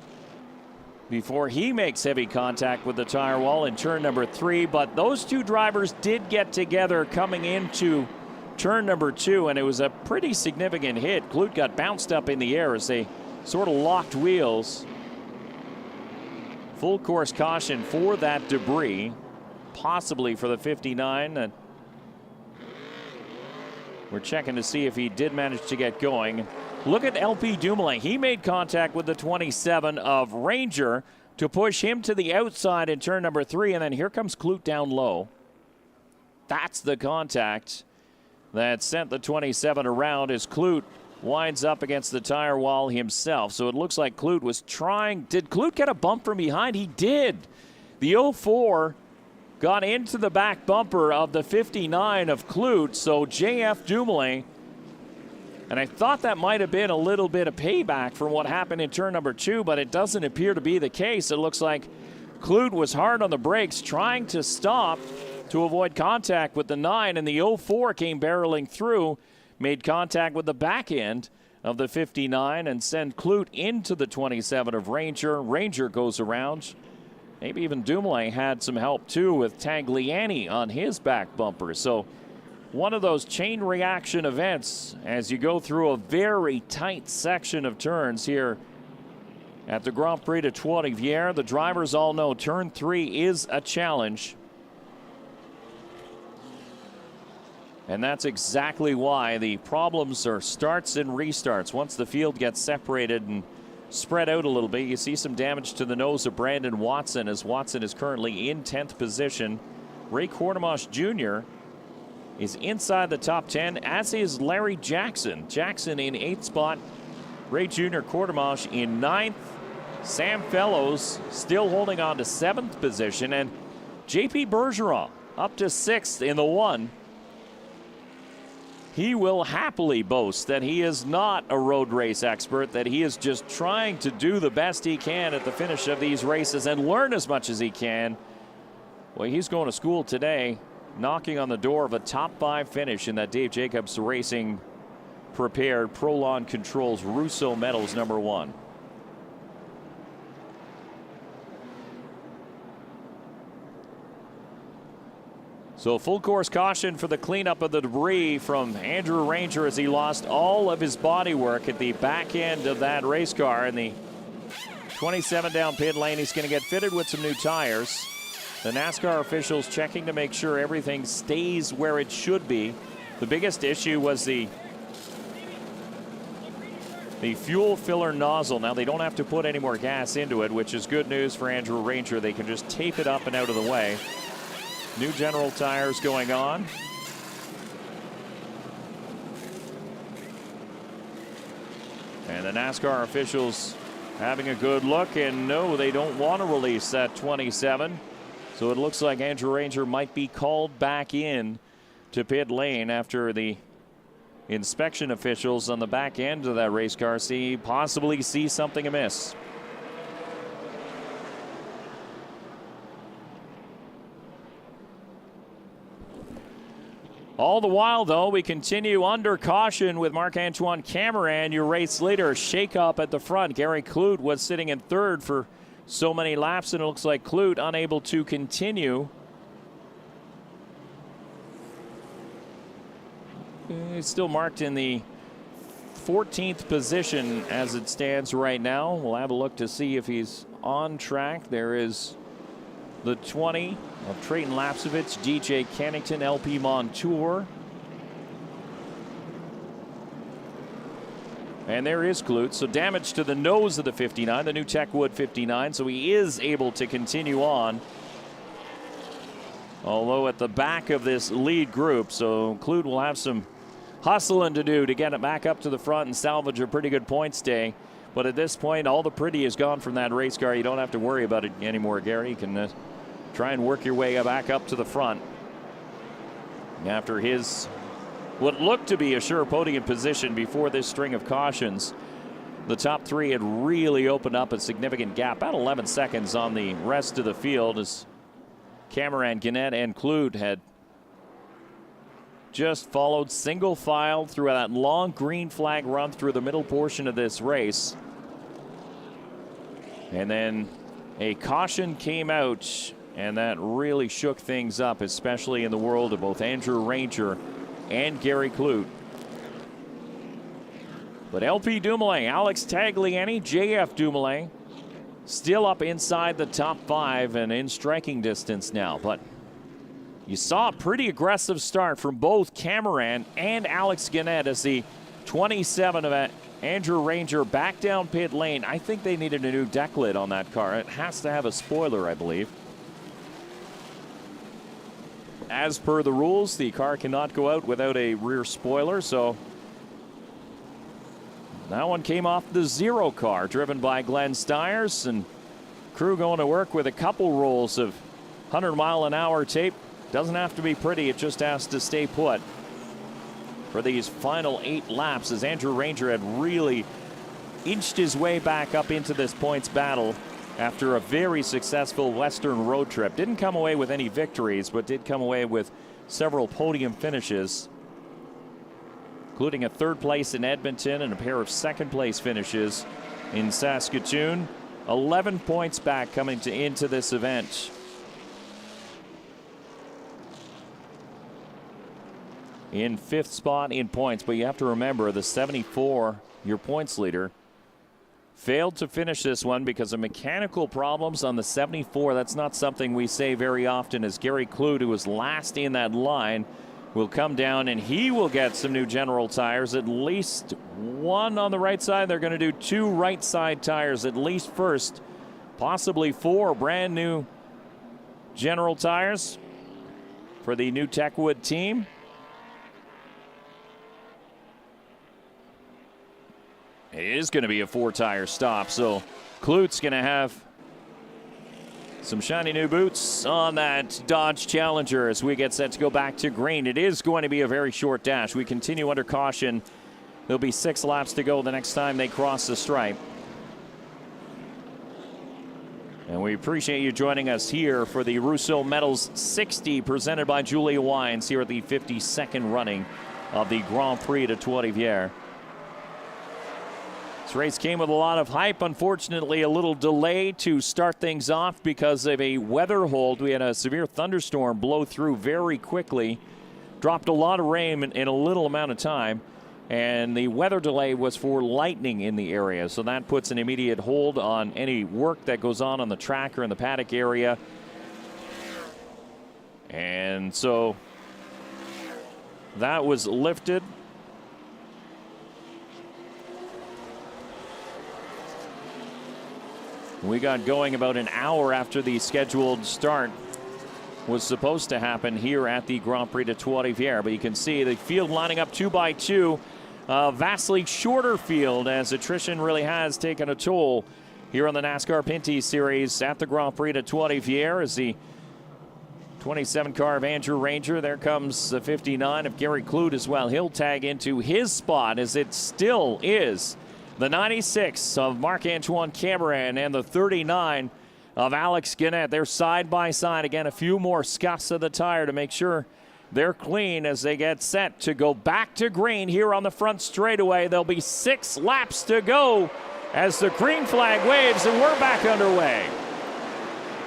before he makes heavy contact with the tire wall in turn number 3. But those two drivers did get together coming into turn number 2, and it was a pretty significant hit. Kloot got bounced up in the air as they sort of locked wheels. Full course caution for that debris, possibly for the 59. We're checking to see if he did manage to get going. Look at LP Dumoulin. He made contact with the 27 of Ranger to push him to the outside in turn number 3, and then here comes Kloot down low. That's the contact that sent the 27 around as Kloot winds up against the tire wall himself. So it looks like Kloot was trying. Did Kloot get a bump from behind? He did. The 04 got into the back bumper of the 59 of Kloot. So JF Dumoulin, and I thought that might have been a little bit of payback from what happened in turn number 2, but it doesn't appear to be the case. It looks like Kloot was hard on the brakes, trying to stop to avoid contact with the 9, and the 04 came barreling through, made contact with the back end of the 59 and sent Kloot into the 27 of Ranger. Ranger goes around. Maybe even Dumoulin had some help too with Tagliani on his back bumper. So one of those chain reaction events as you go through a very tight section of turns here at the Grand Prix de Trois-Rivières. The drivers all know turn 3 is a challenge. And that's exactly why the problems are starts and restarts. Once the field gets separated and spread out a little bit, you see some damage to the nose of Brandon Watson as Watson is currently in 10th position. Ray Quartermash Jr. is inside the top 10, as is Larry Jackson. Jackson in 8th spot. Ray Jr. Quartermash in 9th. Sam Fellows still holding on to 7th position. And JP Bergeron up to 6th in the 1. He will happily boast that he is not a road race expert, that he is just trying to do the best he can at the finish of these races and learn as much as he can. Well, he's going to school today, knocking on the door of a top 5 finish in that Dave Jacobs Racing prepared Prolon Controls Russo Metals #1. So full course caution for the cleanup of the debris from Andrew Ranger as he lost all of his body work at the back end of that race car. In the 27 down pit lane, he's going to get fitted with some new tires. The NASCAR officials checking to make sure everything stays where it should be. The biggest issue was the fuel filler nozzle. Now they don't have to put any more gas into it, which is good news for Andrew Ranger. They can just tape it up and out of the way. New General tires going on. And the NASCAR officials having a good look, and no, they don't want to release that 27. So it looks like Andrew Ranger might be called back in to pit lane after the inspection officials on the back end of that race car possibly see something amiss. All the while, though, we continue under caution with Marc-Antoine Cameron, your race leader. Shake-up at the front. Gary Clute was sitting in third for so many laps, and it looks like Clute unable to continue. He's still marked in the 14th position as it stands right now. We'll have a look to see if he's on track. There is the 20 of Trayton Lapsevich, DJ Kennington, LP Montour. And there is Clute. So damage to the nose of the 59, the new Techwood 59. So he is able to continue on, although at the back of this lead group. So Clute will have some hustling to do to get it back up to the front and salvage a pretty good points day. But at this point, all the pretty is gone from that race car. You don't have to worry about it anymore, Gary. You can try and work your way back up to the front after his what looked to be a sure podium position before this string of cautions. The top three had really opened up a significant gap, about 11 seconds on the rest of the field, as Cameron, Gannett, and Clute had just followed single file through that long green flag run through the middle portion of this race. And then a caution came out, and that really shook things up, especially in the world of both Andrew Ranger and Gary Clute. But LP Dumoulin, Alex Tagliani, JF Dumoulin still up inside the top 5 and in striking distance now. But you saw a pretty aggressive start from both Cameron and Alex Gannett as the 27 of Andrew Ranger back down pit lane. I think they needed a new deck lid on that car. It has to have a spoiler, I believe. As per the rules, the car cannot go out without a rear spoiler, so that one came off the Zero car driven by Glenn Stiers, and crew going to work with a couple rolls of 100-mile-an-hour tape. Doesn't have to be pretty, it just has to stay put for these final 8 laps, as Andrew Ranger had really inched his way back up into this points battle after a very successful Western road trip. Didn't come away with any victories, but did come away with several podium finishes, including a 3rd place in Edmonton and a pair of 2nd place finishes in Saskatoon. 11 points back coming into this event. In 5th spot in points, but you have to remember the 74, your points leader, failed to finish this one because of mechanical problems on the 74. That's not something we say very often, as Gary Clute, who was last in that line, will come down and he will get some new General tires, at least one on the right side. They're going to do 2 right side tires at least first, possibly 4 brand new General tires for the new Techwood team. It is going to be a 4-tire stop, so Clute's going to have some shiny new boots on that Dodge Challenger as we get set to go back to green. It is going to be a very short dash. We continue under caution. There'll be 6 laps to go the next time they cross the stripe. And we appreciate you joining us here for the Rousseau Metals 60 presented by Julia Wines here at the 52nd running of the Grand Prix de Trois-Rivières. This race came with a lot of hype. Unfortunately, a little delay to start things off because of a weather hold. We had a severe thunderstorm blow through very quickly. Dropped a lot of rain in a little amount of time. And the weather delay was for lightning in the area. So that puts an immediate hold on any work that goes on the track or in the paddock area. And so that was lifted. We got going about an hour after the scheduled start was supposed to happen here at the Grand Prix de Trois-Rivières. But you can see the field lining up 2 by 2 a vastly shorter field as attrition really has taken a toll here on the NASCAR Pinty Series at the Grand Prix de Trois-Rivières as the 27 car of Andrew Ranger. There comes the 59 of Gary Clute as well. He'll tag into his spot as it still is the 96 of Marc-Antoine Cameron and the 39 of Alex Guenette. They're side by side. Again, a few more scuffs of the tire to make sure they're clean as they get set to go back to green here on the front straightaway. There'll be 6 laps to go as the green flag waves and we're back underway.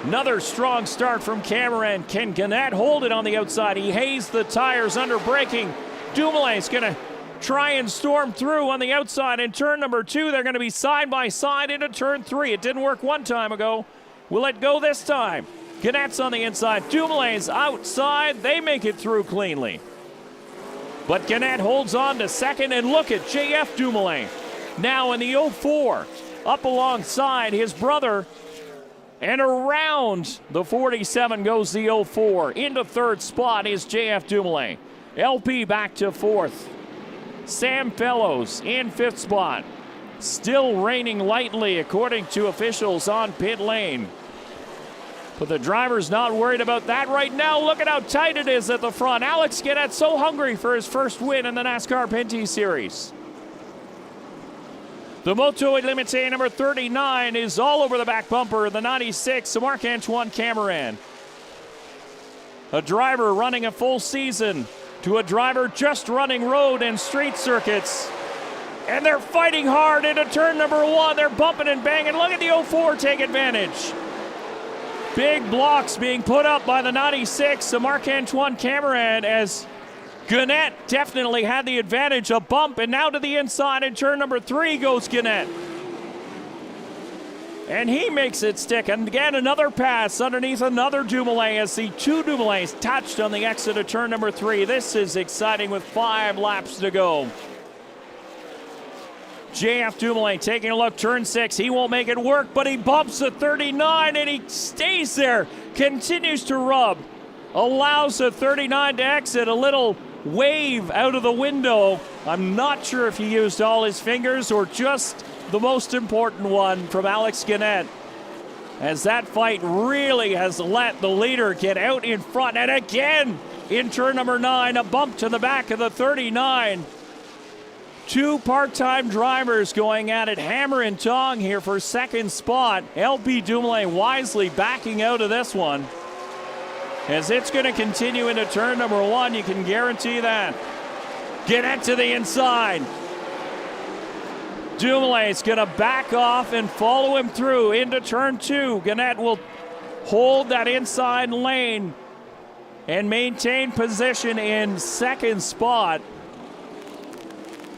Another strong start from Cameron. Can Guenette hold it on the outside? He hazed the tires under braking. Dumoulin's going to try and storm through on the outside in turn number 2. They're going to be side by side into turn 3. It didn't work one time ago. Will it go this time? Guenette's on the inside. Dumoulin's outside. They make it through cleanly. But Guenette holds on to second, and look at J.F. Dumoulin now in the 04 up alongside his brother. And around the 47 goes the 04. Into third spot is J.F. Dumoulin. LP back to fourth. Sam Fellows in fifth spot. Still raining lightly according to officials on pit lane. But the driver's not worried about that right now. Look at how tight it is at the front. Alex Guenette so hungry for his first win in the NASCAR Pinty Series. The Moto Illimité number 39 is all over the back bumper. The 96 of Marc-Antoine Cameron. A driver running a full season to a driver just running road and street circuits. And they're fighting hard into turn number 1. They're bumping and banging. Look at the 04 take advantage. Big blocks being put up by the 96 of Marc-Antoine Cameron as Guenette definitely had the advantage. A bump and now to the inside in turn number 3 goes Guenette. And he makes it stick. And again, another pass underneath another Dumoulin as the 2 Dumoulins touched on the exit of turn number 3. This is exciting with 5 laps to go. J.F. Dumoulin taking a look, turn 6. He won't make it work, but he bumps the 39 and he stays there. Continues to rub. Allows the 39 to exit. A little wave out of the window. I'm not sure if he used all his fingers or just the most important one from Alex Guenette. As that fight really has let the leader get out in front. And again, in turn number 9, a bump to the back of the 39. 2 part-time drivers going at it, hammer and tong here for second spot. LP Dumoulin wisely backing out of this one. As it's going to continue into turn number 1, you can guarantee that. Guenette to the inside. Dumoulin's going to back off and follow him through into turn 2. Guenette will hold that inside lane and maintain position in second spot.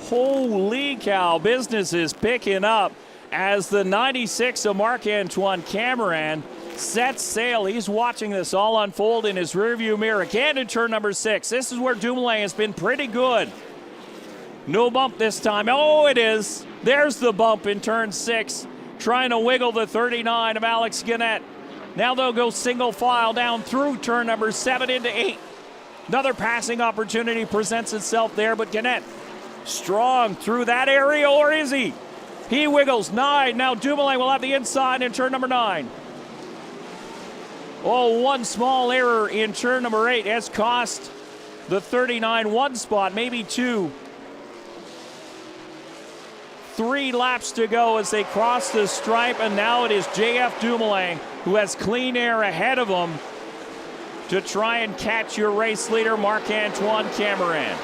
Holy cow, business is picking up as the 96 of Marc-Antoine Cameron sets sail. He's watching this all unfold in his rearview mirror. Again in turn number 6. This is where Dumoulin has been pretty good. No bump this time. Oh, it is. There's the bump in turn 6. Trying to wiggle the 39 of Alex Guenette. Now they'll go single file down through turn number 7 into 8. Another passing opportunity presents itself there, but Guenette strong through that area, or is he? He wiggles 9. Now Dumoulin will have the inside in turn number 9. Oh, one small error in turn number 8 has cost the 39 1 spot, maybe 2. 3 laps to go as they cross the stripe, and now it is J.F. Dumoulin who has clean air ahead of him to try and catch your race leader, Marc-Antoine Cameron.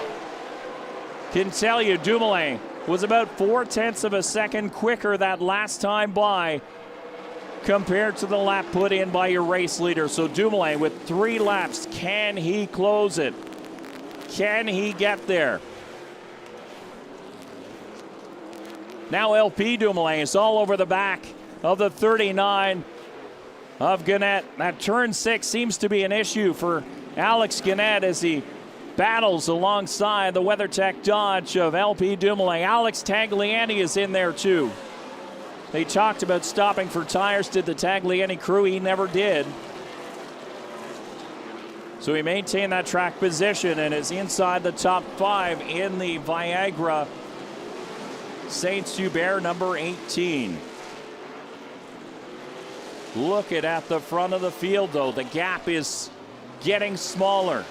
Can tell you, Dumoulin was about 0.4 of a second quicker that last time by compared to the lap put in by your race leader. So Dumoulin with 3 laps, can he close it? Can he get there? Now LP Dumoulin is all over the back of the 39 of Guenette. That turn 6 seems to be an issue for Alex Guenette as he battles alongside the WeatherTech Dodge of LP Dumoulin. Alex Tagliani is in there too. They talked about stopping for tires. Did the Tagliani crew? He never did. So he maintained that track position and is inside the top 5 in the Viagra Saint-Hubert, number 18. Look at the front of the field, though. The gap is getting smaller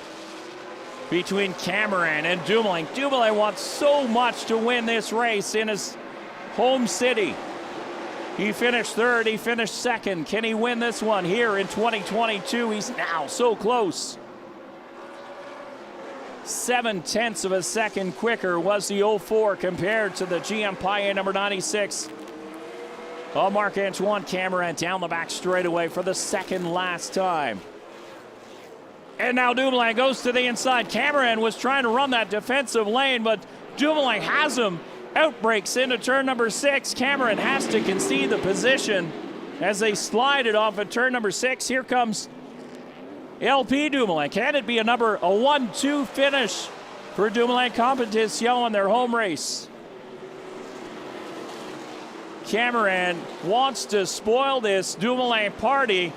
between Cameron and Dumoulin. Dumoulin wants so much to win this race in his home city. He finished third, he finished second. Can he win this one here in 2022? He's now so close. 0.7 of a second quicker was the 04 compared to the GM Paye number 96. Oh, Marc-Antoine Cameron down the back straightaway for the second last time. And now Dumoulin goes to the inside. Cameron was trying to run that defensive lane, but Dumoulin has him. Outbreaks into turn number 6. Cameron has to concede the position as they slide it off at turn number 6. Here comes LP Dumoulin. Can it be a 1-2 finish for Dumoulin Competition in their home race? Cameron wants to spoil this Dumoulin party.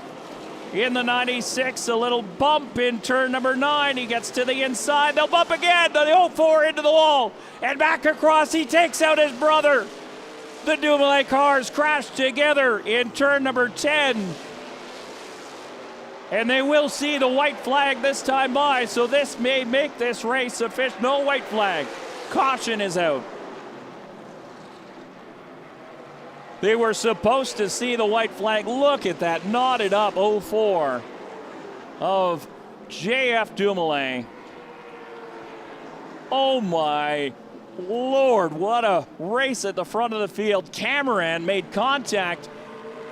In the 96, a little bump in turn number 9. He gets to the inside. They'll bump again. The 04 into the wall. And back across. He takes out his brother. The Dumoulin cars crash together in turn number 10. And they will see the white flag this time by. So this may make this race official. No white flag. Caution is out. They were supposed to see the white flag. Look at that knotted up 04 of JF Dumoulin. Oh my Lord, what a race at the front of the field. Cameron made contact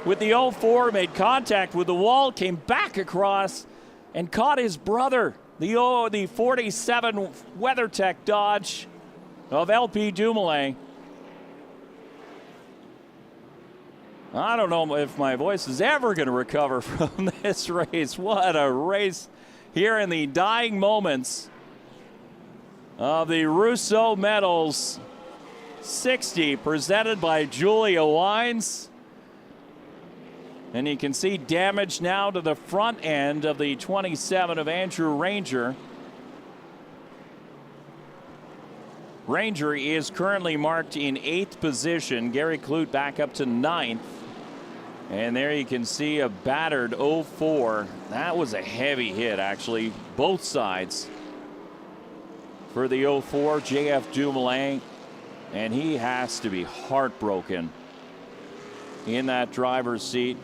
with the 04, made contact with the wall, came back across and caught his brother, the 47 WeatherTech Dodge of LP Dumoulin. I don't know if my voice is ever going to recover from this race. What a race here in the dying moments of the Rousseau Medals 60 presented by Julia Wines. And you can see damage now to the front end of the 27 of Andrew Ranger. Ranger is currently marked in 8th position. Gary Clute back up to 9th. And there you can see a battered 04. That was a heavy hit, actually, both sides for the 04, JF Dumoulin. And he has to be heartbroken in that driver's seat.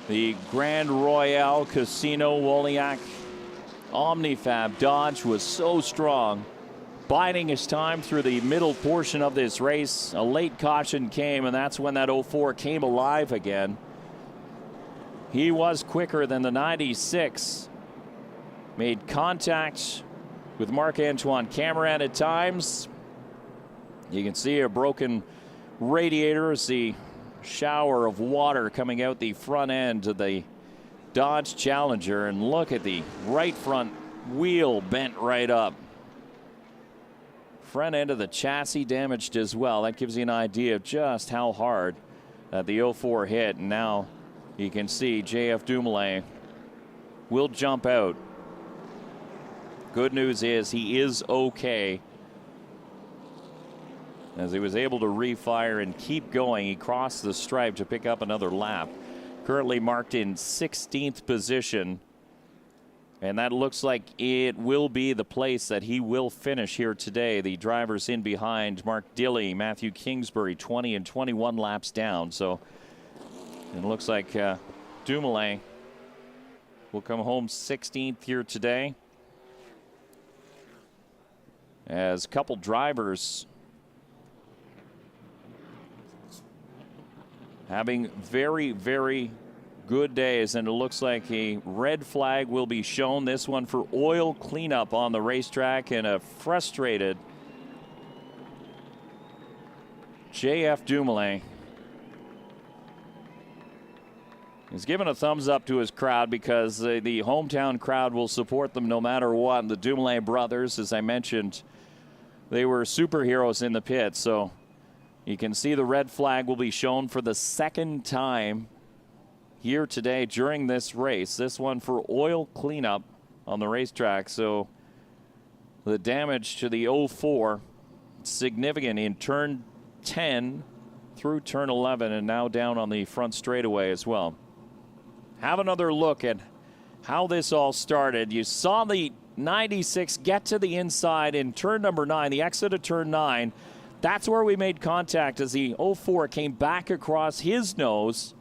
The Grand Royale Casino Woliak Omnifab Dodge was so strong, biding his time through the middle portion of this race. A late caution came, and that's when that 04 came alive again. He was quicker than the 96. Made contact with Marc-Antoine Cameron at times. You can see a broken radiator as the shower of water coming out the front end of the Dodge Challenger. And look at the right front wheel bent right up. Front end of the chassis damaged as well. That gives you an idea of just how hard the 04 hit. And now you can see JF Dumoulin will jump out. Good news is he is okay, as he was able to refire and keep going. He crossed the stripe to pick up another lap. Currently marked in 16th position. And that looks like it will be the place that he will finish here today. The drivers in behind: Mark Dilley, Matthew Kingsbury, 20 and 21 laps down. So it looks like Dumoulin will come home 16th here today, as a couple drivers having very, very good days. And it looks like a red flag will be shown. This one for oil cleanup on the racetrack, and a frustrated JF Dumoulin is giving a thumbs up to his crowd, because the hometown crowd will support them no matter what. And the Dumoulin brothers, as I mentioned, they were superheroes in the pit. So you can see the red flag will be shown for the second time here today during this race. This one for oil cleanup on the racetrack. So the damage to the 04 significant in turn 10 through turn 11 and now down on the front straightaway as well. Have another look at how this all started. You saw the 96 get to the inside in turn number 9, the exit of turn 9. That's where we made contact as the 04 came back across his nose.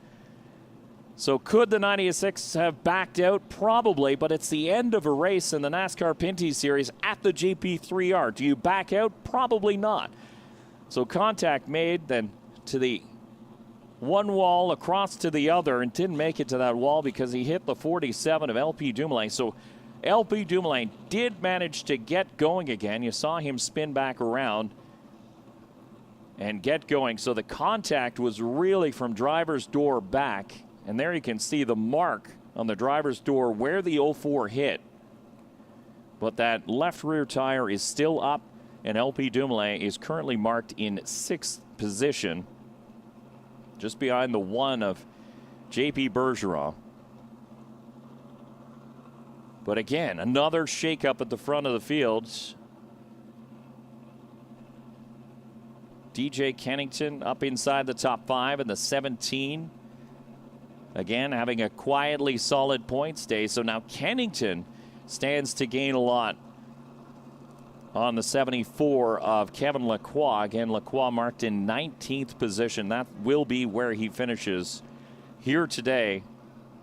So could the 96 have backed out? Probably, but it's the end of a race in the NASCAR Pinty Series at the GP3R. Do you back out? Probably not. So contact made, then to the one wall, across to the other, and didn't make it to that wall because he hit the 47 of LP Dumoulin. So LP Dumoulin did manage to get going again. You saw him spin back around and get going. So the contact was really from driver's door back. And there you can see the mark on the driver's door where the 04 hit. But that left rear tire is still up, and LP Dumoulin is currently marked in 6th position, just behind the 1 of JP Bergeron. But again, another shakeup at the front of the field. DJ Kennington up inside the top 5 in the 17. Again, having a quietly solid points day. So now Kennington stands to gain a lot on the 74 of Kevin Lacroix. Again, Lacroix marked in 19th position. That will be where he finishes here today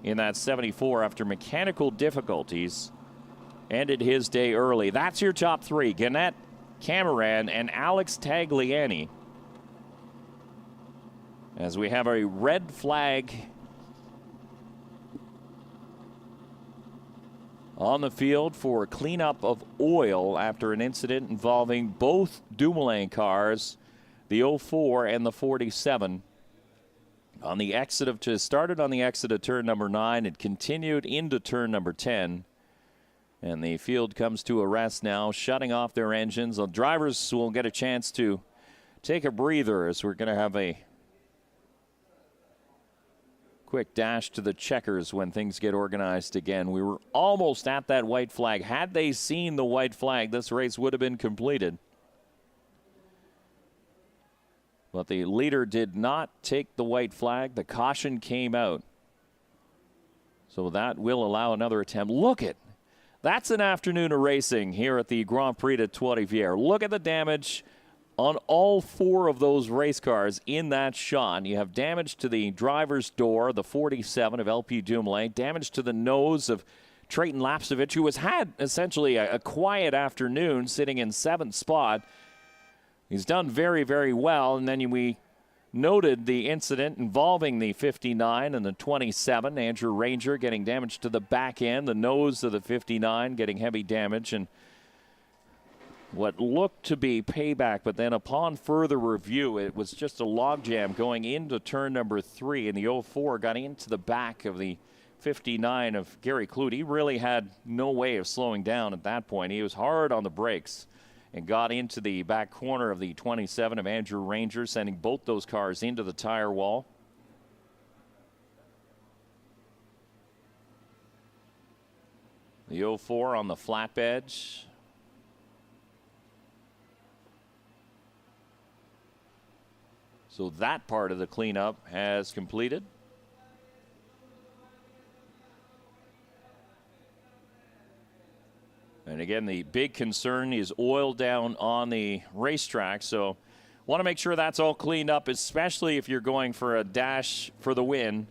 in that 74 after mechanical difficulties. Ended his day early. That's your top 3. Gannett, Cameron, and Alex Tagliani. As we have a red flag on the field for cleanup of oil after an incident involving both Dumoulin cars, the 04 and the 47. On the exit of, started on the exit of turn number 9, it continued into turn number 10. And the field comes to a rest now, shutting off their engines. The drivers will get a chance to take a breather as we're going to have a quick dash to the checkers when things get organized again. We were almost at that white flag. Had they seen the white flag, this race would have been completed. But the leader did not take the white flag. The caution came out. So that will allow another attempt. Look at, that's an afternoon of racing here at the Grand Prix de Trois-Rivières. Look at the damage on all 4 of those race cars in that shot. You have damage to the driver's door, the 47 of LP Dumoulin, damage to the nose of Trayton Lapsevich, who has had essentially a quiet afternoon sitting in 7th spot. He's done very, very well. And then we noted the incident involving the 59 and the 27. Andrew Ranger getting damage to the back end, the nose of the 59 getting heavy damage, and what looked to be payback, but then upon further review, it was just a logjam going into turn number 3, and the 04 got into the back of the 59 of Gary Clute. He really had no way of slowing down at that point. He was hard on the brakes and got into the back corner of the 27 of Andrew Ranger, sending both those cars into the tire wall. The 04 on the flatbed. So that part of the cleanup has completed. And again, the big concern is oil down on the racetrack. So want to make sure that's all cleaned up, especially if you're going for a dash for the win.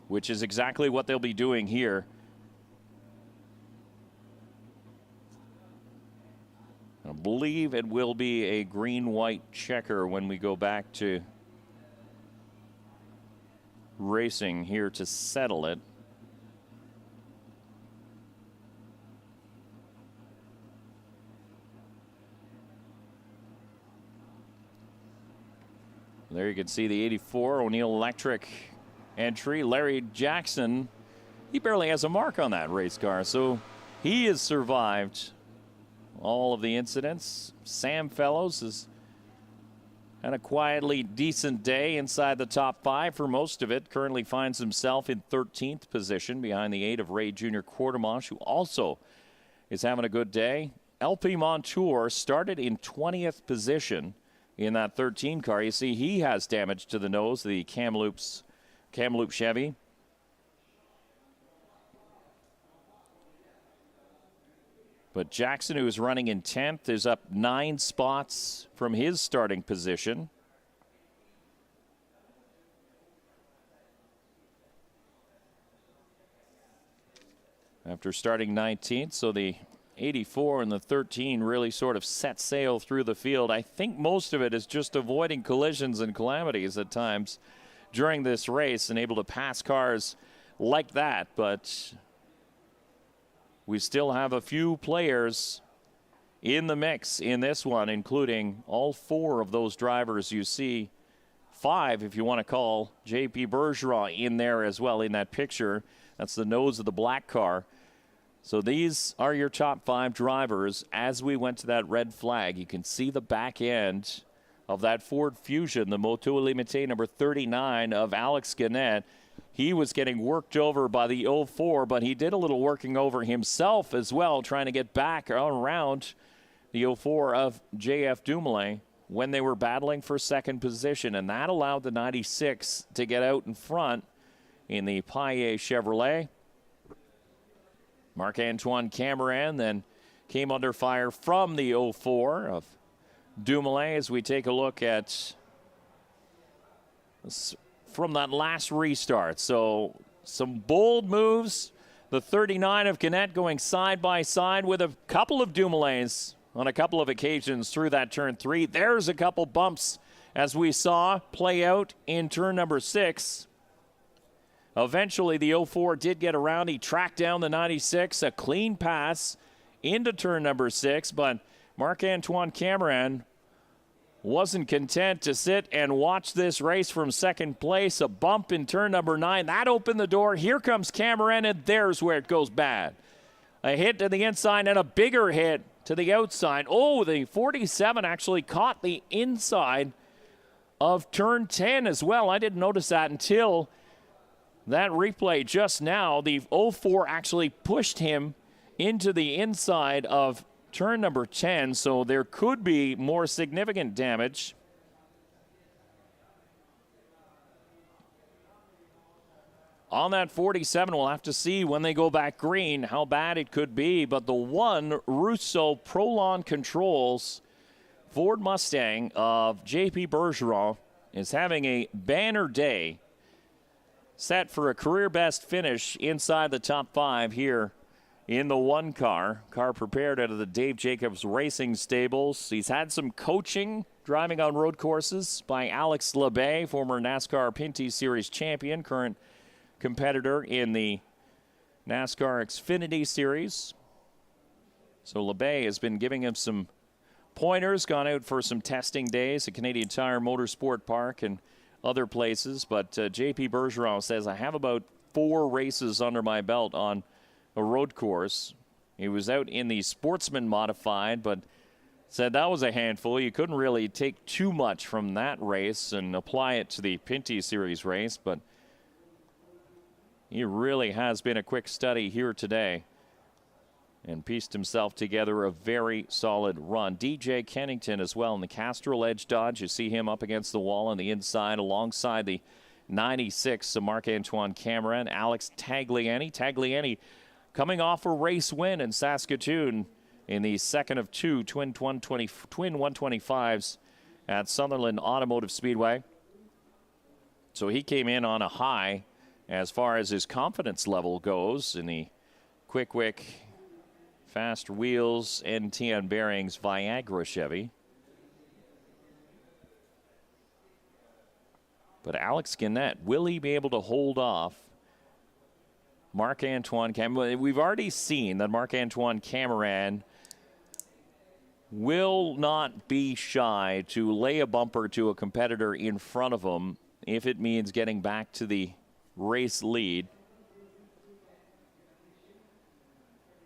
Which is exactly what they'll be doing here. I believe it will be a green-white checker when we go back to racing here to settle it. There you can see the 84 O'Neill Electric entry. Larry Jackson, he barely has a mark on that race car, so he has survived all of the incidents. Sam Fellows has Had a quietly decent day inside the top 5 for most of it. Currently finds himself in 13th position behind the 8 of Ray Jr. Quartermache, who also is having a good day. LP Montour started in 20th position in that 13 car. You see he has damage to the nose, the Kamloops Chevy. But Jackson, who is running in 10th, is up 9 spots from his starting position. After starting 19th, so the 84 and the 13 really sort of set sail through the field. I think most of it is just avoiding collisions and calamities at times during this race and able to pass cars like that. But we still have a few players in the mix in this one, including all 4 of those drivers you see. 5, if you want to call JP Bergeron in there as well in that picture. That's the nose of the black car. So these are your top 5 drivers. As we went to that red flag, you can see the back end of that Ford Fusion, the Moto Limité number 39 of Alex Guenette. He was getting worked over by the 04, but he did a little working over himself as well, trying to get back around the 04 of JF Dumoulin when they were battling for second position, and that allowed the 96 to get out in front in the Paillet Chevrolet. Marc-Antoine Cameron then came under fire from the 04 of Dumoulin as we take a look at from that last restart. So some bold moves. The 39 of Guenette going side by side with a couple of Dumoulins on a couple of occasions through that turn 3. There's a couple bumps as we saw play out in turn number 6. Eventually, the 04 did get around. He tracked down the 96, a clean pass into turn number 6, but Marc-Antoine Cameron wasn't content to sit and watch this race from second place. A bump in turn number 9. That opened the door. Here comes Cameron, and there's where it goes bad. A hit to the inside and a bigger hit to the outside. Oh, the 47 actually caught the inside of turn 10 as well. I didn't notice that until that replay just now. The 04 actually pushed him into the inside of turn number 10, so there could be more significant damage. On that 47, we'll have to see when they go back green how bad it could be, but the one Russo Prolon Controls Ford Mustang of JP Bergeron is having a banner day, set for a career best finish inside the top 5 here in the 1 car. Car prepared out of the Dave Jacobs Racing Stables. He's had some coaching driving on road courses by Alex LeBay, former NASCAR Pinty Series champion, current competitor in the NASCAR Xfinity Series. So LeBay has been giving him some pointers, gone out for some testing days at Canadian Tire Motorsport Park and other places, but JP Bergeron says, I have about 4 races under my belt on a road course. He was out in the Sportsman Modified, but said that was a handful. You couldn't really take too much from that race and apply it to the Pinty Series race, but he really has been a quick study here today and pieced himself together a very solid run. DJ Kennington as well in the Castrol Edge Dodge. You see him up against the wall on the inside alongside the 96 of Marc-Antoine Cameron. Alex Tagliani. Tagliani coming off a race win in Saskatoon in the second of 2 twin 125s at Sutherland Automotive Speedway. So he came in on a high as far as his confidence level goes in the Quick Fast Wheels NTN Bearings Viagra Chevy. But Alex Guenette, will he be able to hold off Marc-Antoine Cameron? We've already seen that Marc-Antoine Cameron will not be shy to lay a bumper to a competitor in front of him if it means getting back to the race lead.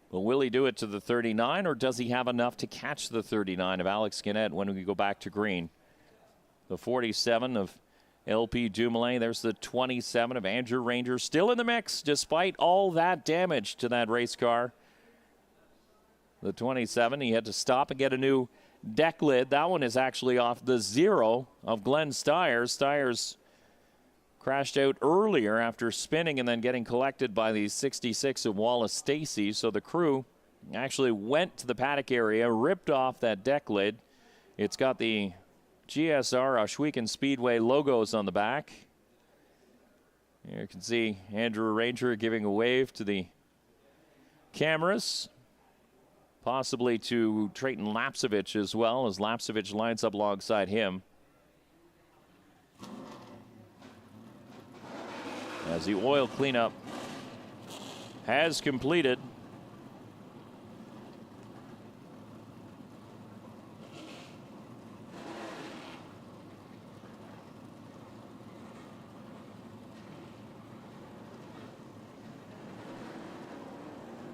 But will he do it to the 39, or does he have enough to catch the 39 of Alex Guenette when we go back to green? The 47 of LP Dumoulin. There's the 27 of Andrew Ranger, still in the mix despite all that damage to that race car. The 27, he had to stop and get a new deck lid. That one is actually off the 0 of Glenn Stiers. Stiers crashed out earlier after spinning and then getting collected by the 66 of Wallace Stacy. So the crew actually went to the paddock area, ripped off that deck lid. It's got the GSR Ohsweken Speedway logos on the back. Here you can see Andrew Ranger giving a wave to the cameras, possibly to Trayton Lapsevich as well, as Lapsevich lines up alongside him. As the oil cleanup has completed.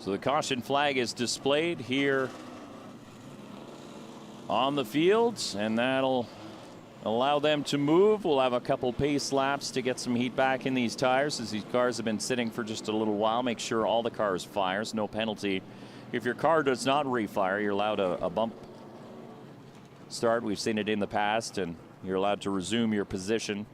So the caution flag is displayed here on the fields, and that'll allow them to move. We'll have a couple pace laps to get some heat back in these tires, as these cars have been sitting for just a little while. Make sure all the cars fires, no penalty. If your car does not refire, you're allowed a bump start. We've seen it in the past, and you're allowed to resume your position.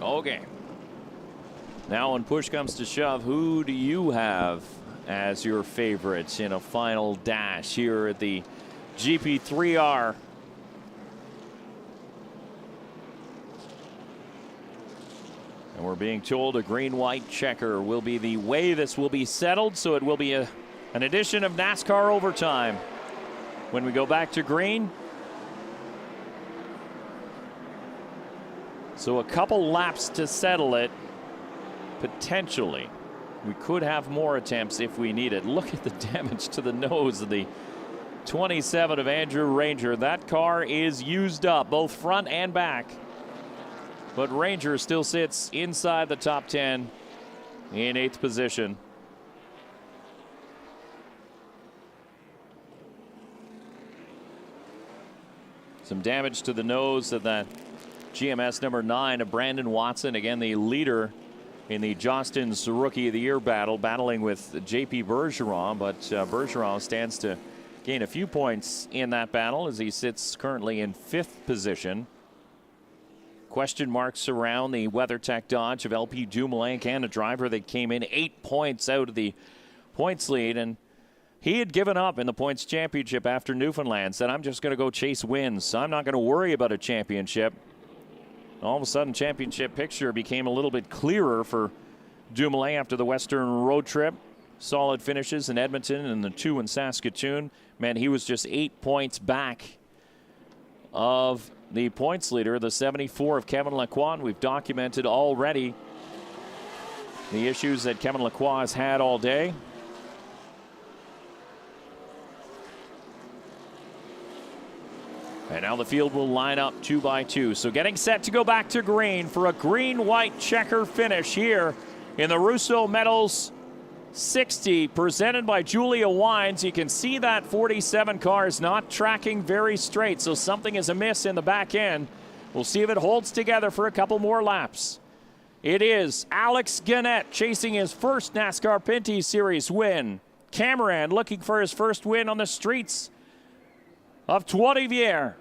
Okay. Now when push comes to shove, who do you have as your favorites in a final dash here at the GP3R? And we're being told a green-white checker will be the way this will be settled, so it will be an edition of NASCAR overtime when we go back to green. So a couple laps to settle it, potentially. We could have more attempts if we need it. Look at the damage to the nose of the 27 of Andrew Ranger. That car is used up, both front and back. But Ranger still sits inside the top 10 in 8th position. Some damage to the nose of that GMS number 9 of Brandon Watson, again the leader in the Jostens Rookie of the Year battle, battling with JP Bergeron, but Bergeron stands to gain a few points in that battle as he sits currently in 5th position. Question marks around the WeatherTech Dodge of LP Dumoulin, Canada driver that came in 8 points out of the points lead, and he had given up in the points championship after Newfoundland, said, I'm just going to go chase wins. I'm not going to worry about a championship. All of a sudden, championship picture became a little bit clearer for Dumoulin after the Western road trip. Solid finishes in Edmonton and the 2 in Saskatoon. Man, he was just 8 points back of the points leader, the 74 of Kevin Lacroix. We've documented already the issues that Kevin Lacroix has had all day. And now the field will line up 2 by 2. So getting set to go back to green for a green-white checker finish here in the Russo Metals 60, presented by Julia Wines. You can see that 47 car is not tracking very straight, so something is amiss in the back end. We'll see if it holds together for a couple more laps. It is Alex Gannett chasing his first NASCAR Pinty Series win. Cameron looking for his first win on the streets of Trois-Rivières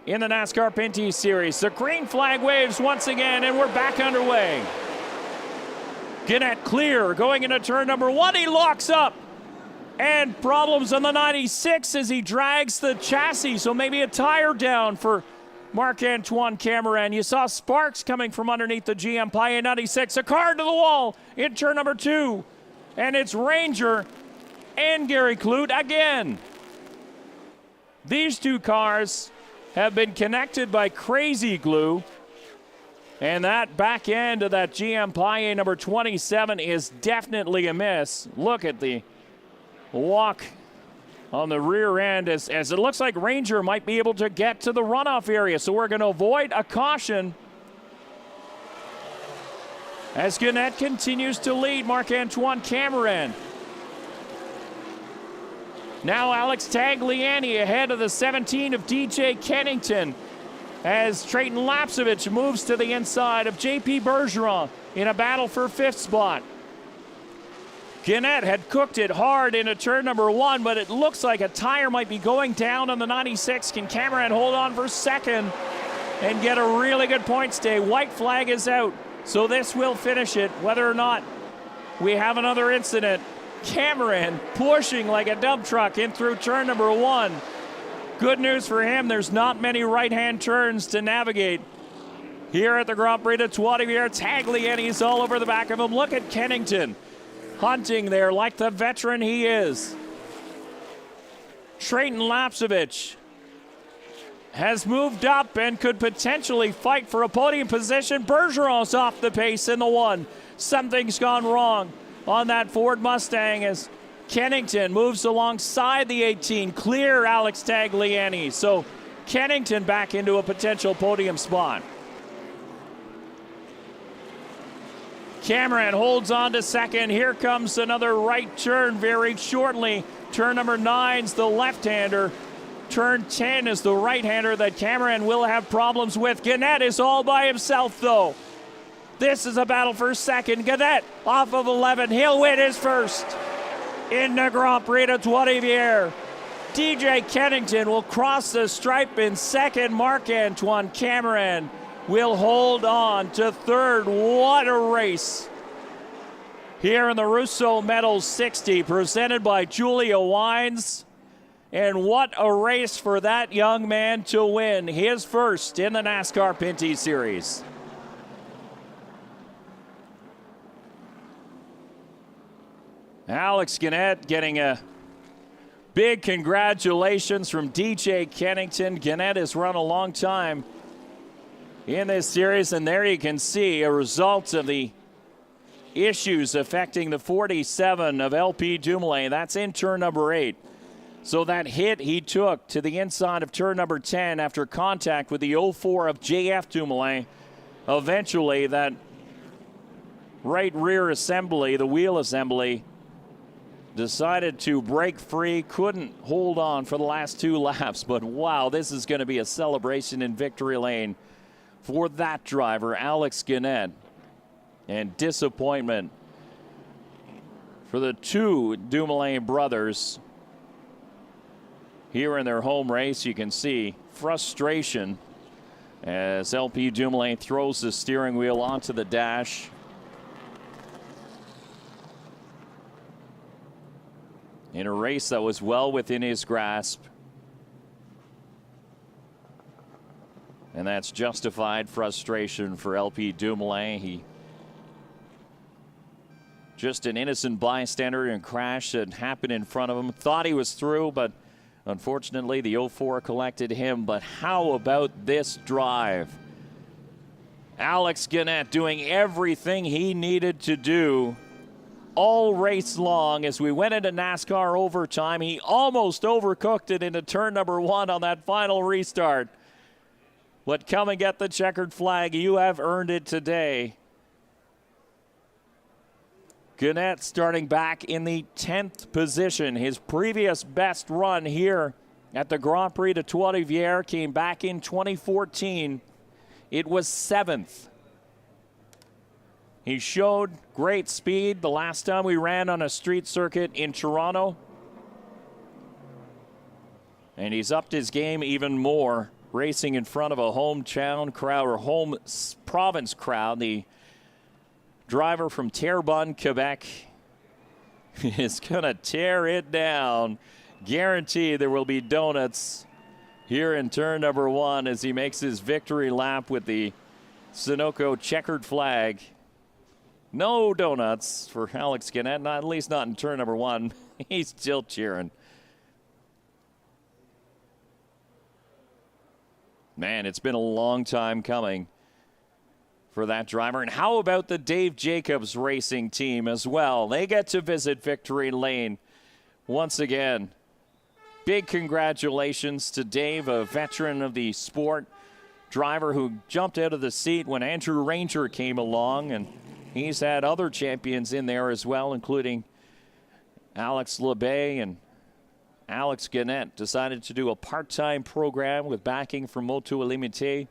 in the NASCAR Pinty Series. The green flag waves once again, and we're back underway. Gannett clear going into turn number 1. He locks up, and problems on the 96 as he drags the chassis, so maybe a tire down for Marc-Antoine Cameron. You saw sparks coming from underneath the GM Paille 96. A car to the wall in turn number 2, and it's Ranger and Gary Clute again. These two cars have been connected by crazy glue, and that back end of that GM Paille number 27 is definitely a miss. Look at the walk on the rear end as it looks like Ranger might be able to get to the runoff area, so we're going to avoid a caution. as Gannett continues to lead Marc-Antoine Cameron. Now Alex Tagliani ahead of the 17 of DJ Kennington as Trayton Lapsevich moves to the inside of JP Bergeron in a battle for 5th spot. Gannett had cooked it hard into turn number 1, but it looks like a tire might be going down on the 96. Can Cameron hold on for 2nd and get a really good point stay? White flag is out, so this will finish it, whether or not we have another incident. Cameron pushing like a dump truck in through turn number 1. Good news for him, there's not many right-hand turns to navigate here at the Grand Prix de Trois-Rivières. Tagliani's all over the back of him. Look at Kennington hunting there like the veteran he is. Trayton Lapsevich has moved up and could potentially fight for a podium position. Bergeron's off the pace in the 1. Something's gone wrong on that Ford Mustang as Kennington moves alongside the 18. Clear Alex Tagliani. So Kennington back into a potential podium spot. Cameron holds on to 2nd. Here comes another right turn very shortly. Turn number 9's the left-hander. Turn 10 is the right-hander that Cameron will have problems with. Gannett is all by himself, though. This is a battle for 2nd. Gannett off of 11. He'll win his 1st in the Grand Prix de Trois-Rivières. DJ Kennington will cross the stripe in 2nd. Marc-Antoine Cameron will hold on to 3rd. What a race here in the Russo Metals 60 presented by Julia Wines. And what a race for that young man to win his 1st in the NASCAR Pinty Series. Alex Gannett getting a big congratulations from DJ Kennington. Gannett has run a long time in this series, and there you can see a result of the issues affecting the 47 of LP Dumoulin. That's in turn number 8. So that hit he took to the inside of turn number 10 after contact with the 04 of JF Dumoulin, eventually that right rear assembly, the wheel assembly, decided to break free, couldn't hold on for the last 2 laps. But wow, this is going to be a celebration in victory lane for that driver, Alex Gannett. And disappointment for the 2 Dumoulin brothers here in their home race. You can see frustration as LP Dumoulin throws the steering wheel onto the dash. In a race that was well within his grasp. And that's justified frustration for LP Dumoulin. He just an innocent bystander in a crash that happened in front of him. Thought he was through, but unfortunately the 04 collected him. But how about this drive? Alex Gannett doing everything he needed to do all race long. As we went into NASCAR overtime, he almost overcooked it into turn number 1 on that final restart. But come and get the checkered flag. You have earned it today. Gannett starting back in the 10th position. His previous best run here at the Grand Prix de Trois-Rivières came back in 2014. It was 7th. He showed great speed the last time we ran on a street circuit in Toronto. And he's upped his game even more, racing in front of a hometown crowd or home province crowd. The driver from Terrebonne, Quebec is going to tear it down. Guarantee there will be donuts here in turn number 1 as he makes his victory lap with the Sunoco checkered flag. No donuts for Alex Gannett, not, at least not in turn number 1. He's still cheering. Man, it's been a long time coming for that driver. And how about the Dave Jacobs Racing team as well? They get to visit victory lane once again. Big congratulations to Dave, a veteran of the sport, driver who jumped out of the seat when Andrew Ranger came along and he's had other champions in there as well, including Alex Labay and Alex Gannett. Decided to do a part-time program with backing from Moto Limité,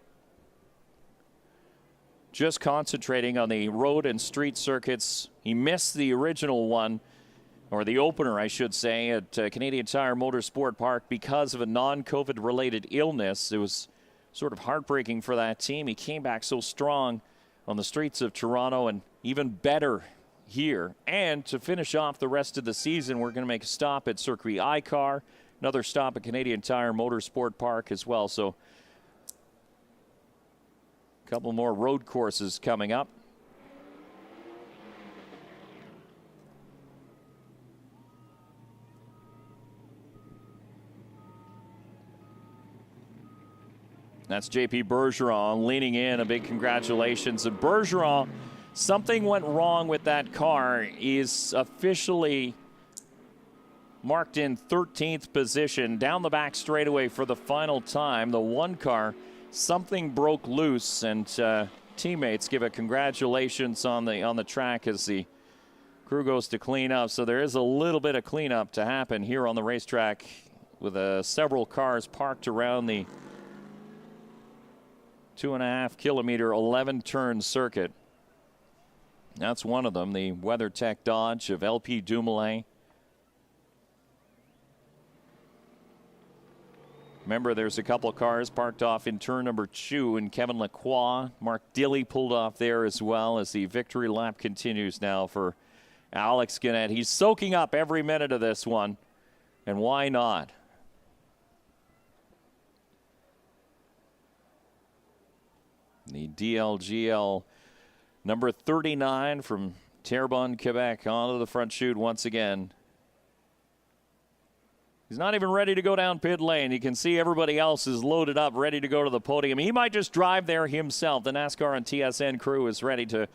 just concentrating on the road and street circuits. He missed the original one, or the opener, I should say, at Canadian Tire Motorsport Park because of a non-COVID related illness. It was sort of heartbreaking for that team. He came back so strong on the streets of Toronto, and even better here. And to finish off the rest of the season, we're going to make a stop at Circuit Icar, another stop at Canadian Tire Motorsport Park as well. So a couple more road courses coming up. That's JP Bergeron leaning in. A big congratulations. And Bergeron, something went wrong with that car. Is officially marked in 13th position down the back straightaway for the final time. The one car, something broke loose, and teammates give a congratulations on the track as the crew goes to clean up. So there is a little bit of cleanup to happen here on the racetrack with several cars parked around the 2.5 kilometer, 11 turn circuit. That's one of them, the WeatherTech Dodge of LP Dumoulin. Remember, there's a couple of cars parked off in turn number 2, and Kevin Lacroix, Mark Dilley pulled off there as well as the victory lap continues now for Alex Gannett. He's soaking up every minute of this one, and why not? The DLGL number 39 from Terrebonne, Quebec, onto the front chute once again. He's not even ready to go down pit lane. You can see everybody else is loaded up, ready to go to the podium. He might just drive there himself. The NASCAR and TSN crew is ready to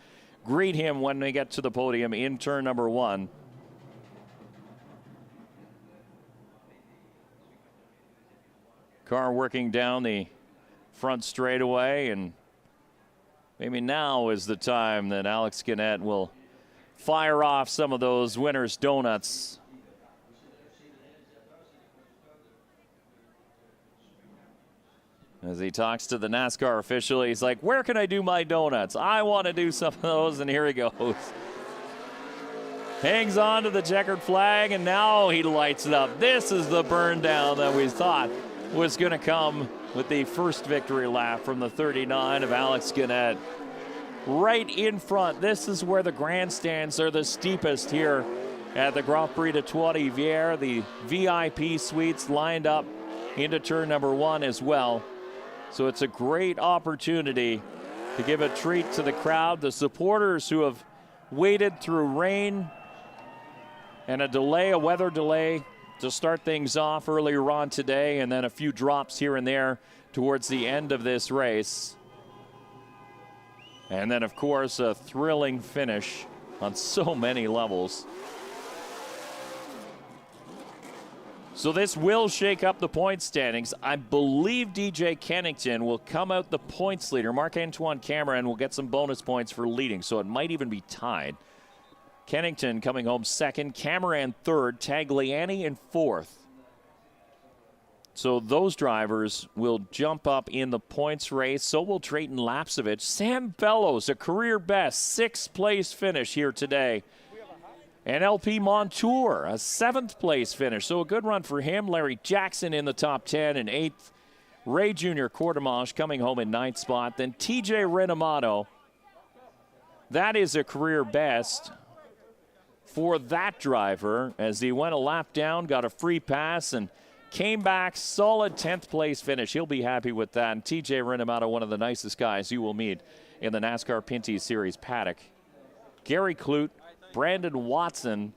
greet him when they get to the podium in turn number 1. Car working down the front straightaway, and maybe now is the time that Alex Gannett will fire off some of those winner's donuts. As he talks to the NASCAR official, he's like, where can I do my donuts? I want to do some of those, and here he goes. Hangs on to the checkered flag, and now he lights it up. This is the burn down that we thought was going to come with the first victory lap from the 39 of Alex Gannett. Right in front. This is where the grandstands are the steepest here at the Grand Prix de Trois-Rivières. The VIP suites lined up into turn number 1 as well. So it's a great opportunity to give a treat to the crowd, the supporters who have waited through rain and a weather delay to start things off earlier on today, and then a few drops here and there towards the end of this race. And then, of course, a thrilling finish on so many levels. So this will shake up the point standings. I believe DJ Kennington will come out the points leader. Marc-Antoine Cameron will get some bonus points for leading, so it might even be tied. Kennington coming home second, Cameron third, Tagliani in fourth. So those drivers will jump up in the points race. So will Drayton Lapsevich. Sam Bellows, a career best, 6th place finish here today. And LP Montour, a 7th place finish. So a good run for him. Larry Jackson in the top 10 and 8th. Ray Jr. Courtemanche coming home in 9th spot. Then TJ Renamato. That is a career best for that driver as he went a lap down, got a free pass, and came back. Solid 10th place finish. He'll be happy with that. And TJ Renamato, one of the nicest guys you will meet in the NASCAR Pinty Series paddock. Gary Clute, Brandon Watson,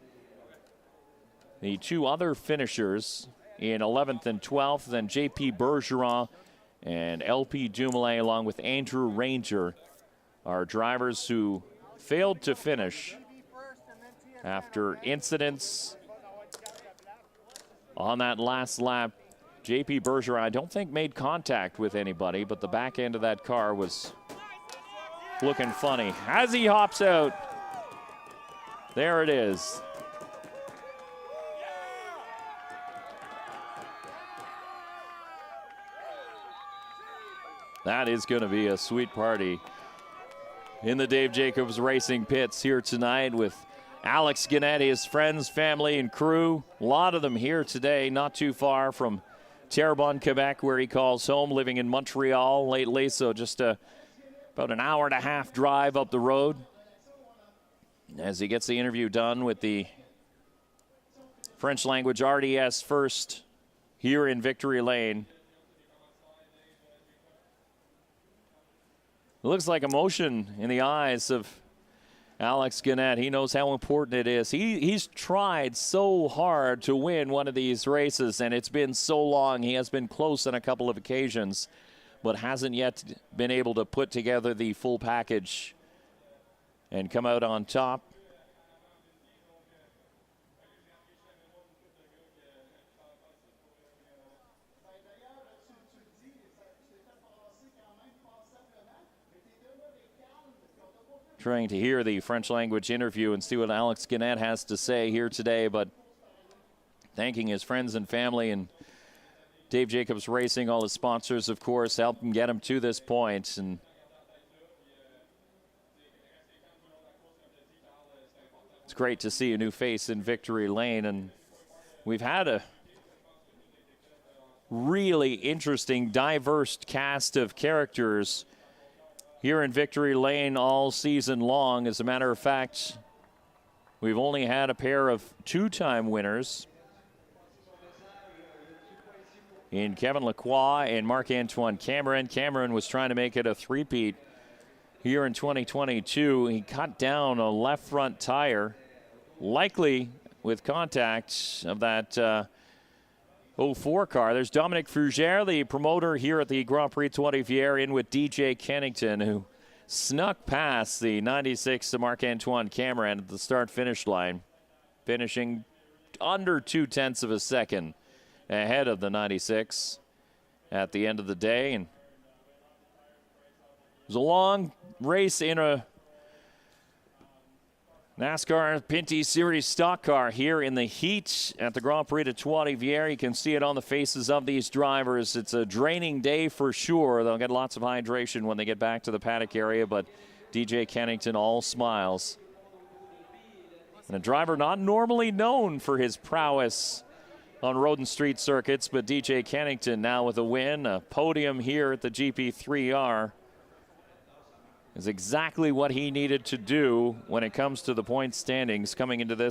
the 2 other finishers in 11th and 12th. Then JP Bergeron and LP Dumoulin, along with Andrew Ranger, are drivers who failed to finish after incidents on that last lap. JP Bergeron, I don't think, made contact with anybody, but the back end of that car was looking funny as he hops out. There it is. That is going to be a sweet party in the Dave Jacobs Racing pits here tonight with Alex Gannett, his friends, family, and crew. A lot of them here today, not too far from Terrebonne, Quebec, where he calls home, living in Montreal lately, so just about an hour and a half drive up the road as he gets the interview done with the French language RDS first here in Victory Lane. It looks like emotion in the eyes of Alex Gannett. He knows how important it is. He's tried so hard to win one of these races, and it's been so long. He has been close on a couple of occasions, but hasn't yet been able to put together the full package and come out on top. Trying to hear the French language interview and see what Alex Gannett has to say here today, but thanking his friends and family and Dave Jacobs Racing, all his sponsors, of course, helped him get him to this point. And it's great to see a new face in Victory Lane, and we've had a really interesting, diverse cast of characters here in Victory Lane all season long. As a matter of fact, we've only had a pair of two-time winners in Kevin Lacroix and Marc-Antoine Cameron. Cameron was trying to make it a three-peat here in 2022. He cut down a left front tire, likely with contact of that 04 car. There's Dominic Fougère, the promoter here at the Grand Prix Trois-Rivières, in with DJ Kennington, who snuck past the 96 to Marc-Antoine Cameron at the start-finish line, finishing under 0.2 of a second ahead of the 96 at the end of the day. And it was a long race in a NASCAR Pinty Series stock car here in the heat at the Grand Prix de Trois-Rivières. You can see it on the faces of these drivers. It's a draining day for sure. They'll get lots of hydration when they get back to the paddock area, but DJ Kennington all smiles. And a driver not normally known for his prowess on road and street circuits, but DJ Kennington now with a win, a podium here at the GP3R. Is exactly what he needed to do when it comes to the point standings coming into this